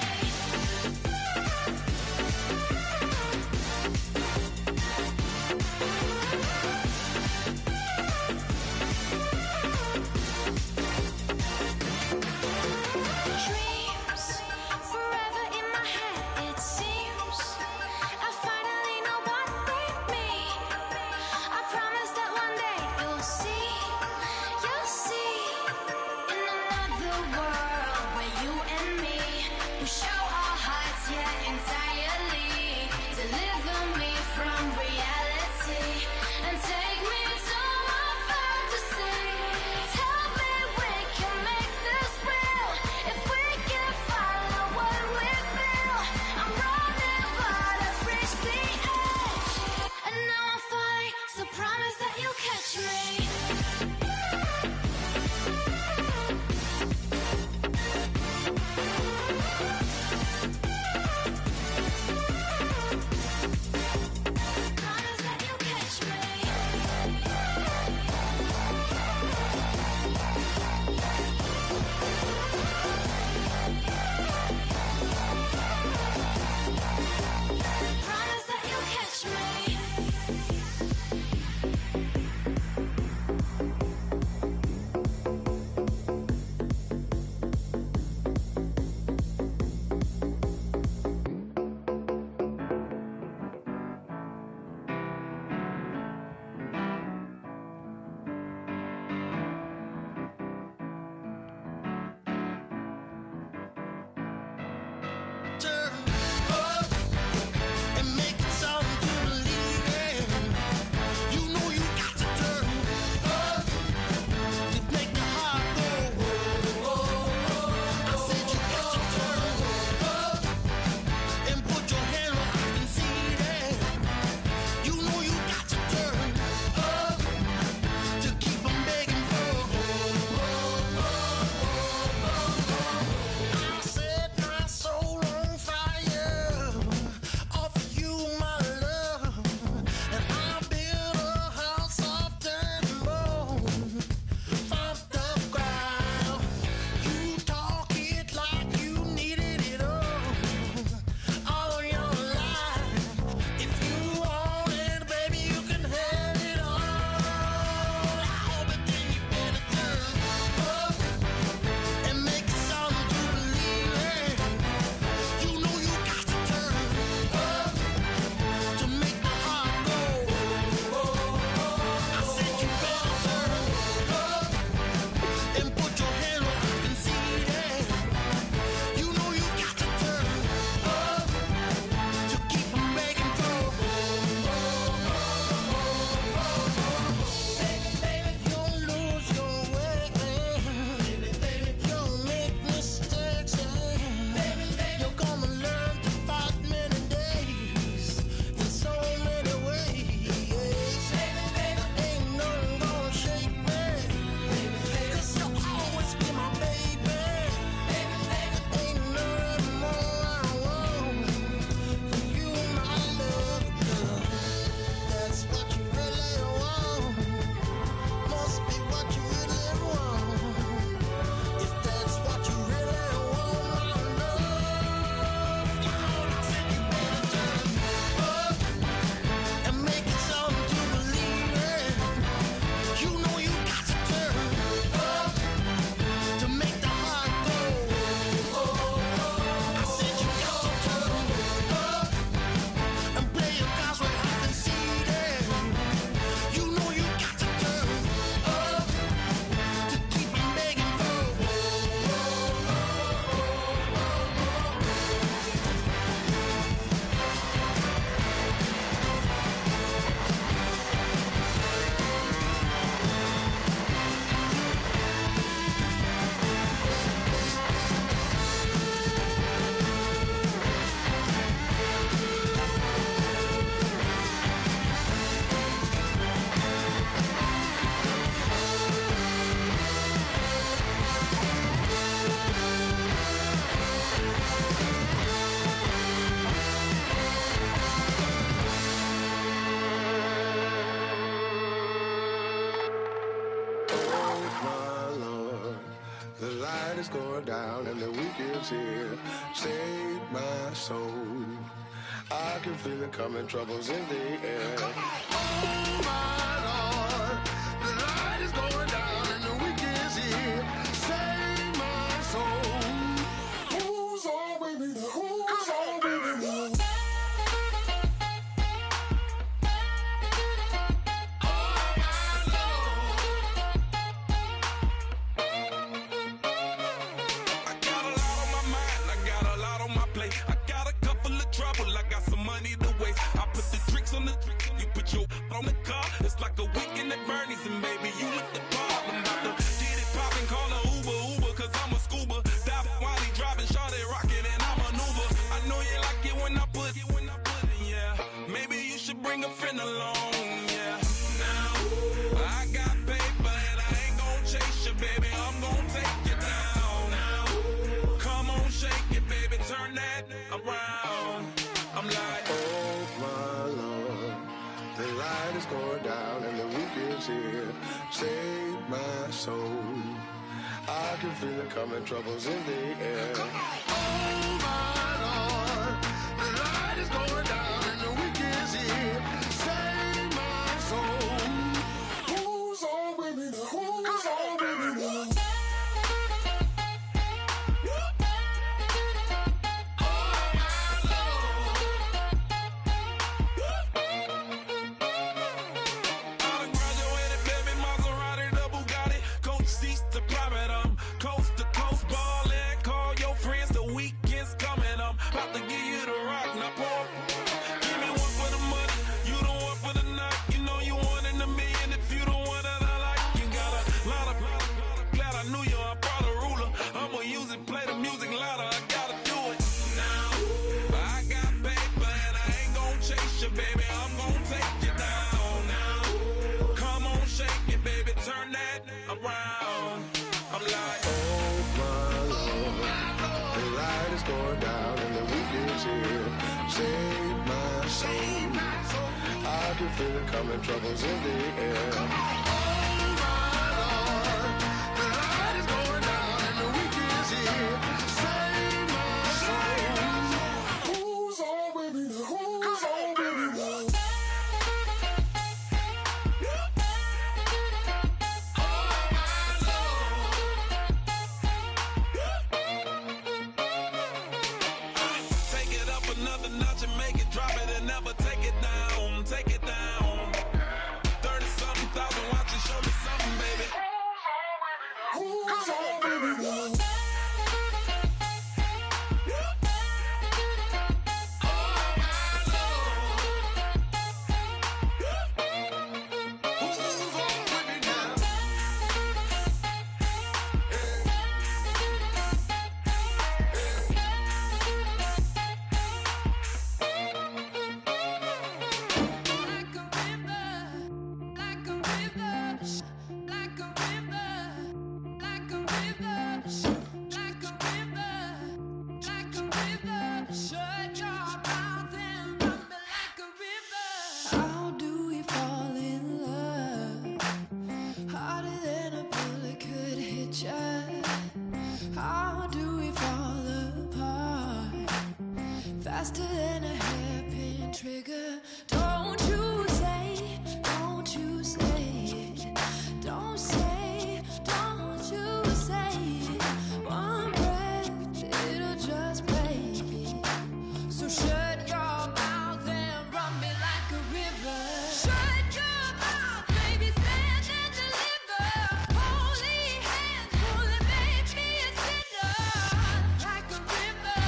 Dreams forever in my head, it seems. I finally know what they mean. I promise that one day you'll see. In another world where you and me, we show our hearts, yeah, entirely. Deliver me from reality and take me to my fantasy. Tell me we can make this real if we can follow what we feel. I'm running but I've reached the edge, and now I'm falling, so promise that you'll catch me. going down and the weekend's here. Save my soul. I can feel it coming, troubles in the air. Oh my Lord, the light is going down and the weekend's here. Save my soul. Who's on with me? Who's on with me? On the car, it's like a weekend at Bernie's, and baby, you look the part. I'm about to get it poppin', call a Uber, cause I'm a scuba. Dive while he driving, shawty rockin', and I maneuver. I know you like it when I put it, yeah. Maybe you should bring a friend along, yeah. Now, I got paper, and I ain't gon' chase you, baby. I'm gon' take you down. Now, come on, shake it, baby, turn that around. I'm like, oh my Lord, the light is going down and the weekend's here. Save my soul. I can feel it coming, troubles in the air. Oh my Lord, the light is going down and the weekend's here. Save my soul. Who's on with me now? Who's on with me now? Going down and the weekend's here. Save my soul. I can feel it coming, troubles in the air. Oh my Lord, the light is going down and the weekend's here. Save my soul. Who's on with me now? Who's on with me now? another notch and make it drop it and never take it down. Take it down. 30-something thousand watching, show me something, baby. Who's on, baby? Faster than a hairpin trigger. Don't you say, don't you say it. Don't say, don't you say it. One breath, it'll just break it. So shut your mouth and run me like a river. Shut your mouth, baby, stand and deliver. Holy hands, holy, make me a sinner. Like a river,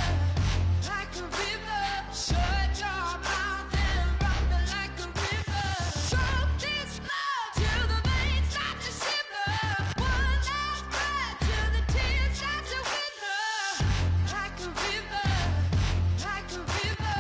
like a river. Shut your mouth and run me like a river. Choke this love till the veins start to shiver. One last breath till the tears start to wither. Like a river, like a river.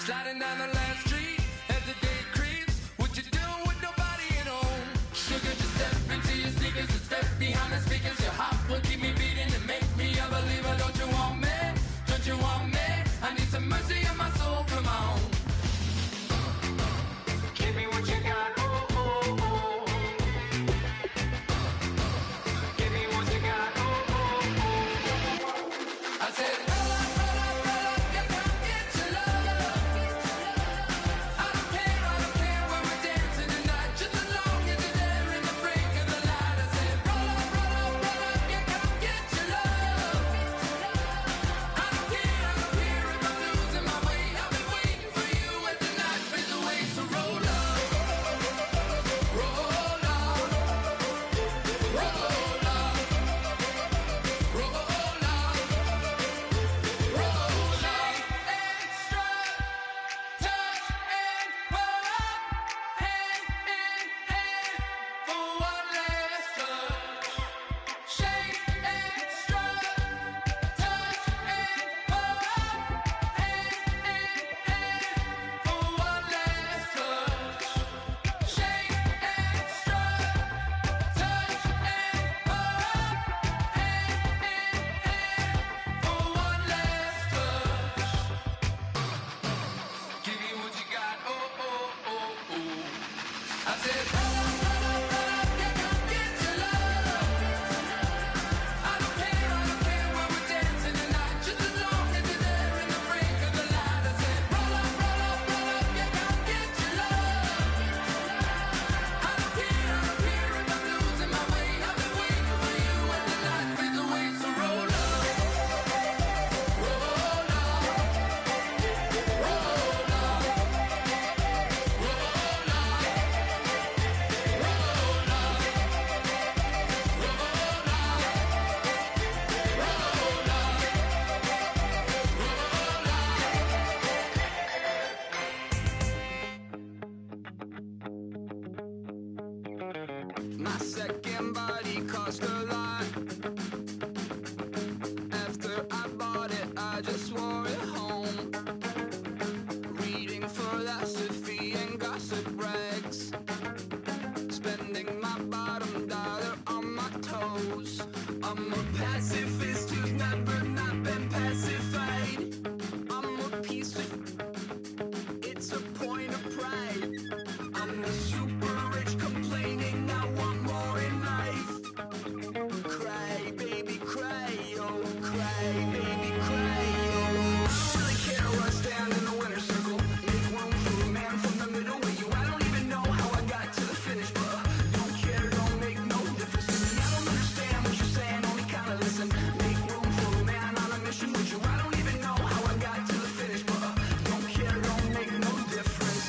Sliding down the last street as the day creeps. What you doing with nobody at home? Sugar, just step into your sneakers and step behind the speakers. Your heart will keep me beating and make me a believer. Don't you want me? Don't you want me? I need some mercy on my soul. Come on. Give me what you got. Oh, oh, oh. Give me what you got. Oh, oh, oh. I said, roll up, roll up, roll up. Yeah, come get your love. I don't care where we're dancing tonight. Just as long as you're there in the break of the light. I said, roll up, roll up, roll up. Yeah, come get your love. I My second body cost a lot. After I bought it, I just wore it home. Reading philosophy and gossip rags. Spending my bottom dollar on my toes. I'm a pacifist who's never not been pacified. I'm a piece of... It's a point of pride. I'm the super rich complaining I want more in life. Cry, baby, cry, oh, cry, baby, cry, oh. I don't really care where I stand in the winner's circle. Make room for a man from the middle with you. I don't even know how I got to the finish, but don't care, don't make no difference to me. I don't understand what you're saying, only kinda listen. Make room for a man on a mission with you. I don't even know how I got to the finish, but don't care, don't make no difference.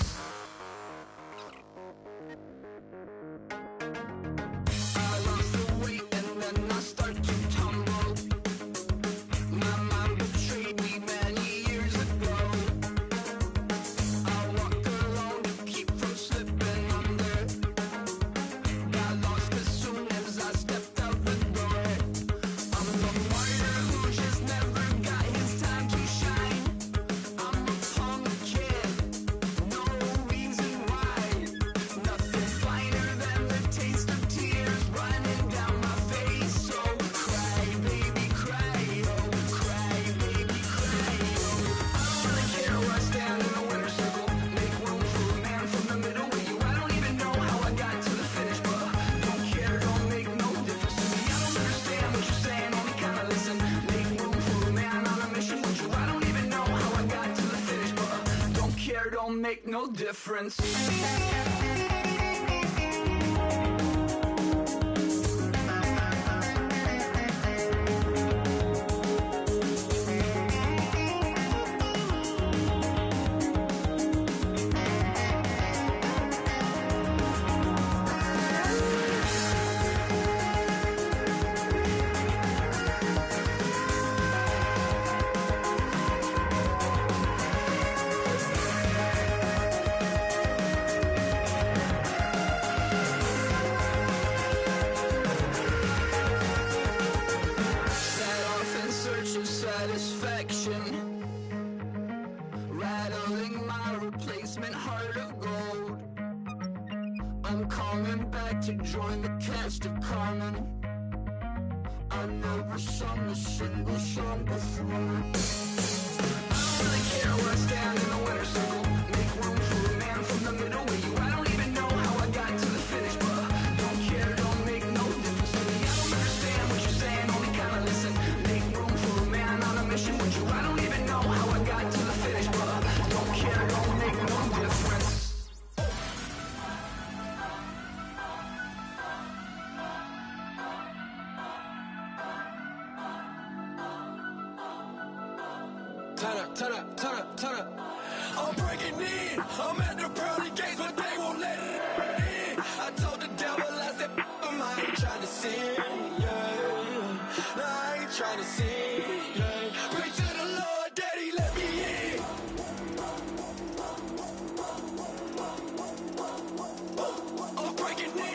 I lost the weight and then I start to tumble. My mind betrayed me many years ago. I walk alone to keep from slipping under. Got lost as soon as I stepped out the door. I'm the martyr who just never got his time to shine. I'm a punk kid, no reason why. Nothing finer than the taste of tears running down my face. So cry, baby, cry, oh, cry, baby, cry, oh. I don't really care where I stand in the winner's circle. Make room for a man from the middle with you. I don't even know how I got to the finish, but don't care, don't make no difference to me. I don't understand what you're saying, only kinda listen. Make room for a man on a mission with you. I don't even know how I got to the finish, but don't care, don't make no difference. Set off in search of satisfaction, rattling my replacement heart of gold. I'm coming back to join the cast of Carmen. I never sung a single song before. I don't really care where I stand in the winner's circle. Make room for a man from the middle with you. I don't even know how I got to the finish, but don't care, don't make no difference to me. I don't understand what you're saying, only kinda listen. Make room for a man on a mission with you. I don't even know how I got to the finish, but don't care, don't make no difference. Turn up, turn up, turn up, turn up. I'm breaking in. I'm at the pearly gates, but they won't let it in. I told the devil, I said, I ain't trying to sin, yeah. No, I ain't trying to sin, yeah. Pray to the Lord, Daddy, let me in. I'm breaking in.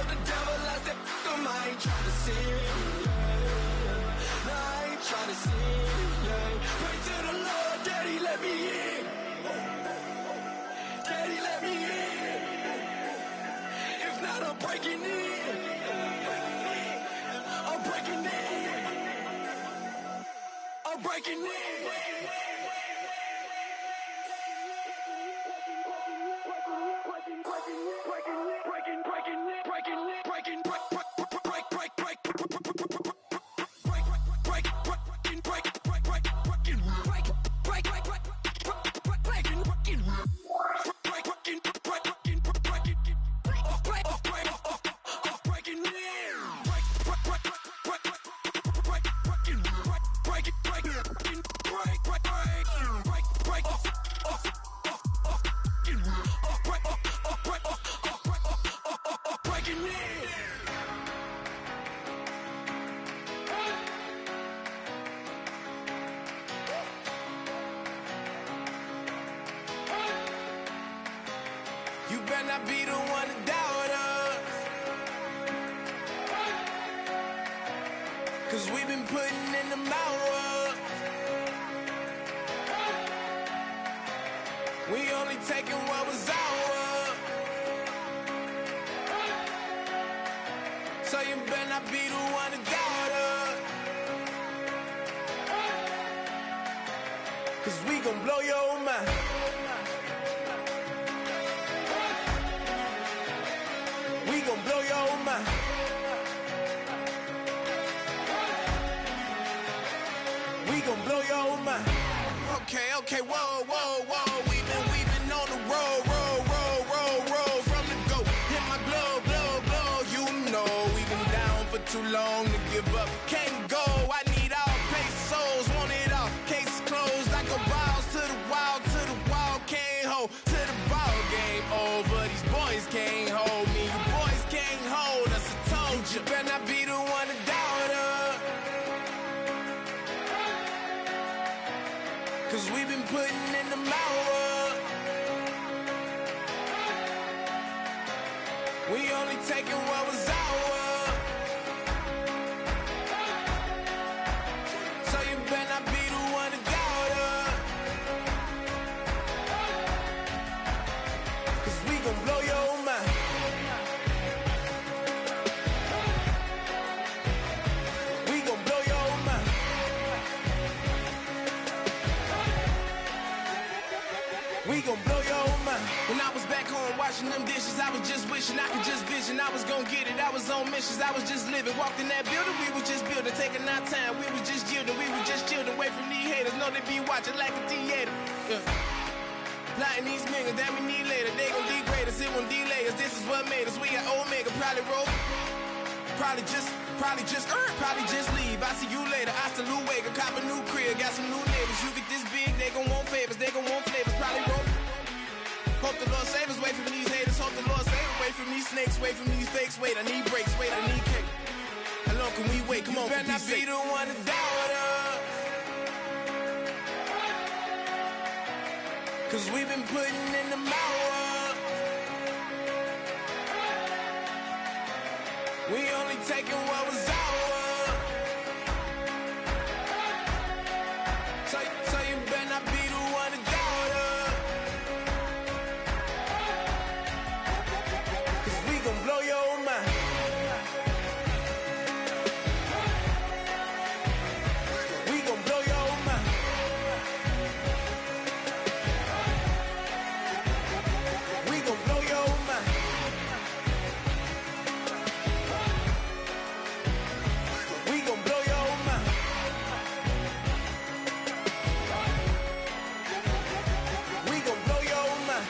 told the devil, I said, fuck him, I ain't tryna sin. No, I ain't tryna sin. Pray to the Lord, Daddy, let me in. Daddy, let me in. If not, I'm breaking in. I'm breaking in. I'm breaking in. You better not be the one to doubt us, 'cause we've been putting in the hours. We only taking what was ours. So you better not be the one to doubt us, 'cause we gon' blow your mind. We gon' blow your mind. We gon' blow your mind. Okay, whoa. We've been on the road from the go. Hit my glow. You know we've been down for too long to give up. Can't go. I need all pesos, want it all. Case closed. I go balls to the wall. Can't hold to the ball game over. These boys can't hold me. You boys can't hold us. I told you. Better not be the one to doubt us, 'cause we've been putting in the hours. We only taking what was ours. So you better not be the one to doubt us, 'cause we gon' blow your mind. We gon' blow your mind. We gon' blow your mind. When I was back home washing them dishes, I was just wishing I could just vision. I was gon' get it, I was on missions, I was just living. Walked in that building, we was just building, taking our time. We was just yielding, we was just chilling. Away from these haters, know they be watching like a theater. Plotting these niggas that we need later. They gon' degrade us, it won't delay us. This is what made us. We got Omega, probably roll. Probably just leave. I see you later. Hasta Luego, cop a new crib, got some new neighbors. You get this big, they gon' want favors, they gon' want flavors. Probably roll. Hope the Lord save us, wait from these haters. Hope the Lord save us, wait from these snakes, wait from these fakes. Wait, I need breaks, wait, I need cake. How long can we wait? Come on, better not be the one to doubt us, 'cause we've been putting in the hours. We only taking what was ours. So you better not be the one to doubt us, 'cause we gon' blow your mind. We gon' blow your mind. We gon' blow your mind. We gon' blow your mind. We gon' blow your mind.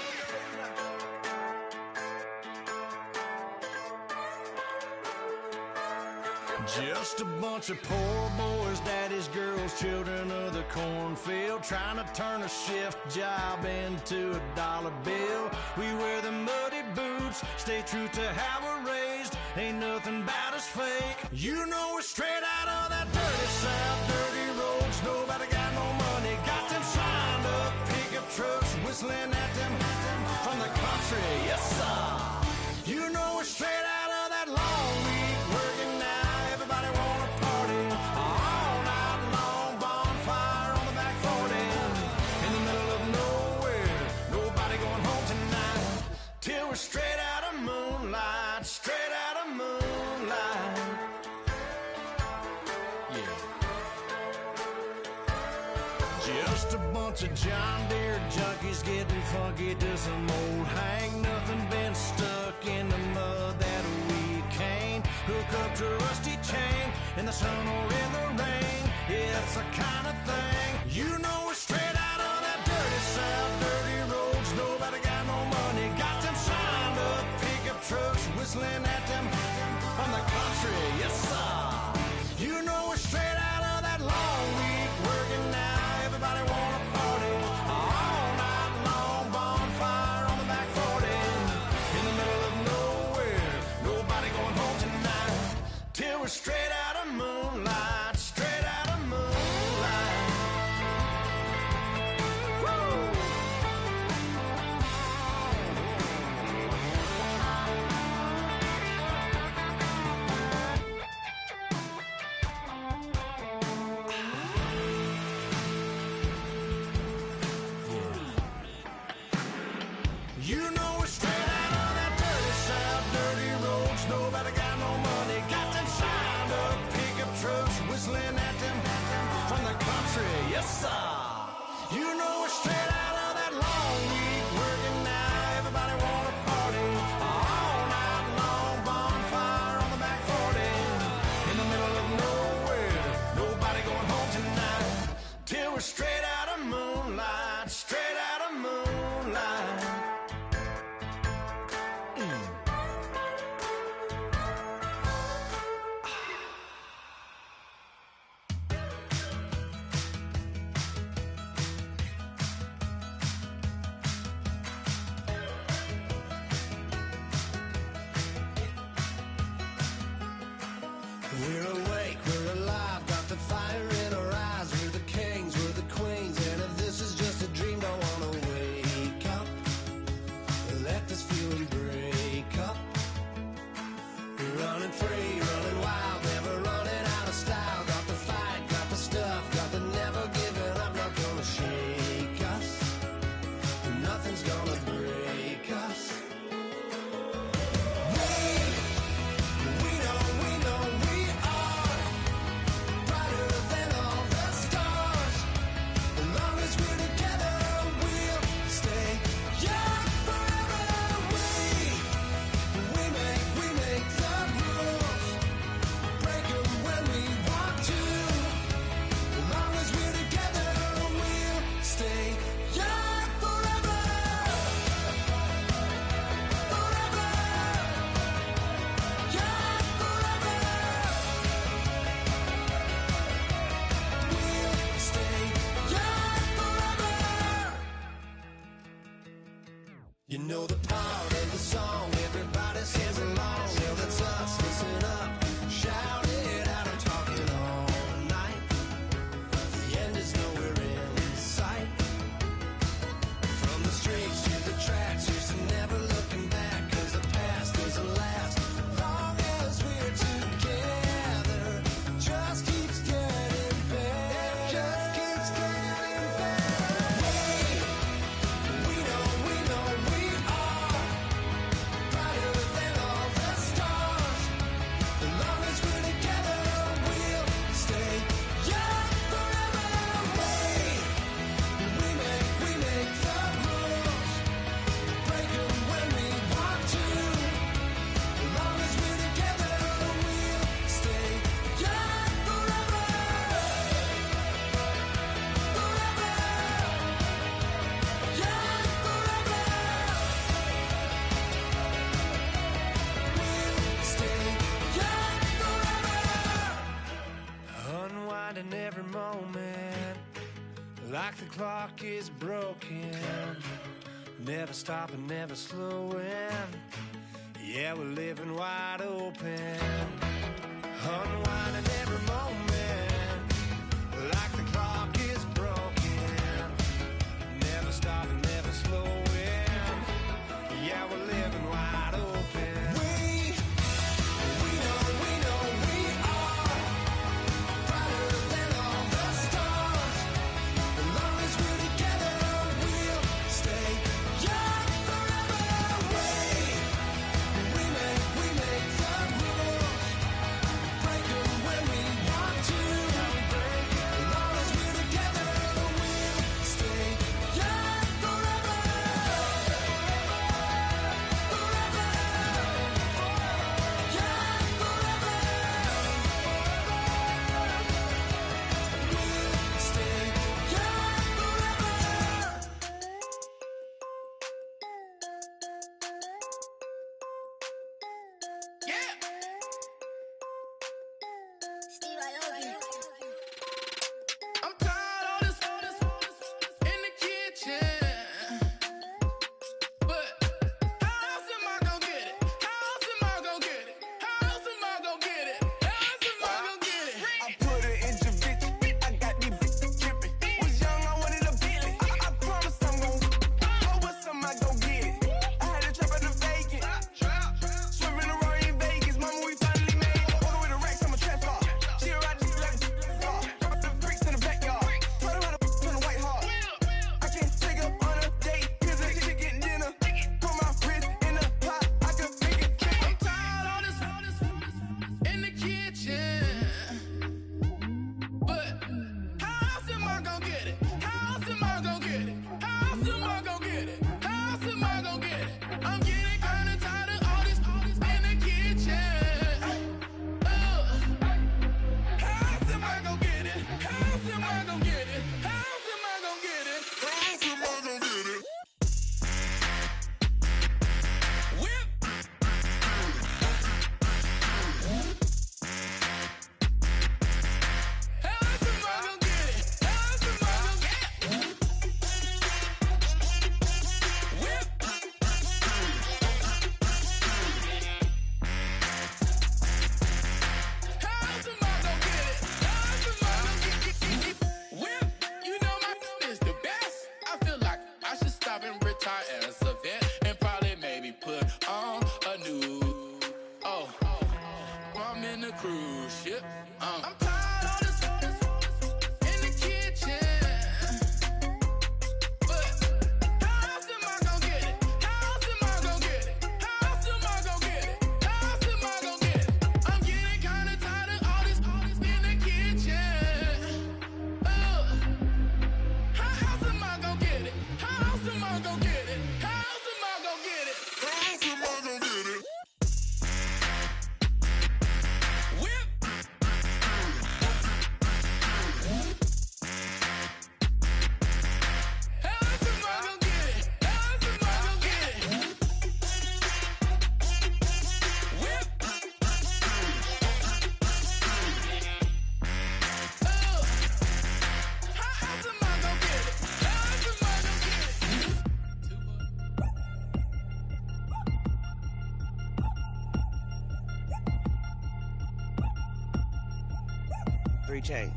Just a bunch of poor boys, daddy's girls, children of the cornfield, trying to turn a shift job into a dollar bill. We wear the muddy boots, stay true to how we're raised. Ain't nothing about us fake. You know we're straight out of that dirty south, dirty roads. Nobody got no money, got them signed up pickup trucks, whistling at them from the country. Yes, sir. You know we're straight out of that we're straight out of moonlight, straight out of moonlight. Yeah. Just a bunch of John Deere junkies getting funky to some old hang. Nothing been stuck in the mud that we can't hook up to a rusty chain in the sun or in the rain. It's the kind of thing, you know, we're straight out of that dirty south, dirty roads. Nobody got no money, got them signed up pickup trucks whistling at them from the country. Yes, sir. You know, we're straight out of that long week working now. Everybody wanna party all night long, bonfire on the back 40 in the middle of nowhere. Nobody going home tonight till we're straight out of moonlight, straight out of moonlight. Woo! You know we're straight out of that dirty south, dirty roads. Nobody got no money, got them signed up pickup trucks whistling at them from the country. Yes, sir. You know we're straight out of that long week working now. Everybody wanna party all night long, bonfire on the back 40 in the middle of nowhere. Nobody going home tonight till we're straight out of moonlight, straight out of moonlight. We're awake, we're alive, got the fire in our eyes. We're the kings, we're the queens, and if this is just a dream, don't wanna wake up. Let this feeling break up. We're running free, running wild, never running out of style. Got the fight, got the stuff, got the never giving up. Not gonna shake us, nothing's gonna break us. We know we are brighter than all the stars. As long as we're together, we'll stay young forever. We make the rules, break 'em when we want to. As long as we're together, we'll stay young forever. Forever. Young forever. We'll stay young forever. You know the part of the song, everybody sings along. Well, that's us, listen up, shout it out, I'm talking all night. The end is nowhere in sight. From the streets to the tracks, here's to never looking back, 'cause the past doesn't last. Long as we're together, just keeps getting better. Just keeps getting better. We know we are brighter than all the stars. As long as we're together, we'll stay young forever. We make the rules, break 'em when we want to. As long as we're together, we'll stay young forever. Forever. Young forever. We'll stay young forever. Unwinding every moment, like the clock is broken. Never stopping, never slowing. Yeah, we're living wide open. Unwinding every moment, like the clock is broken. Never stopping, never slowing. Yeah, we're living wide open. We know we are brighter than all the stars. As long as we're together, we'll stay young forever. free chains.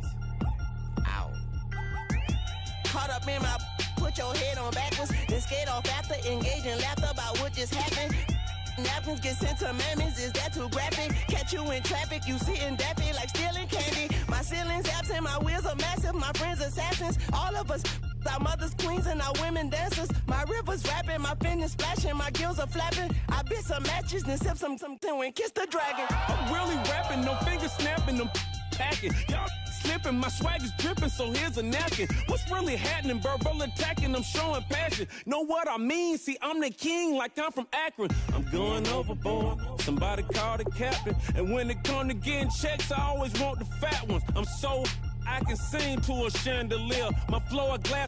Ow. Caught up in my, put your head on backwards, then skate off after, engage in laughter about what just happened. Napkins get sent to mammies, is that too graphic? Catch you in traffic, you sitting daffy like stealing candy. My ceiling's absent, my wheels are massive, my friends assassins. All of us, our mothers queens and our women dancers. My rivers rapping, my fingers splashing, my gills are flapping. I bit some matches, then sip something and kiss the dragon. I'm really rapping, no fingers snapping, I'm packing. Y'all slipping, my swag is dripping, so here's a napkin. What's really happening? Verbal attacking, I'm showing passion. Know what I mean? See, I'm the king like I'm from Akron. I'm going overboard, somebody call the captain. And when it come to getting checks, I always want the fat ones. I'm so I can sing to a chandelier. My flow of glass.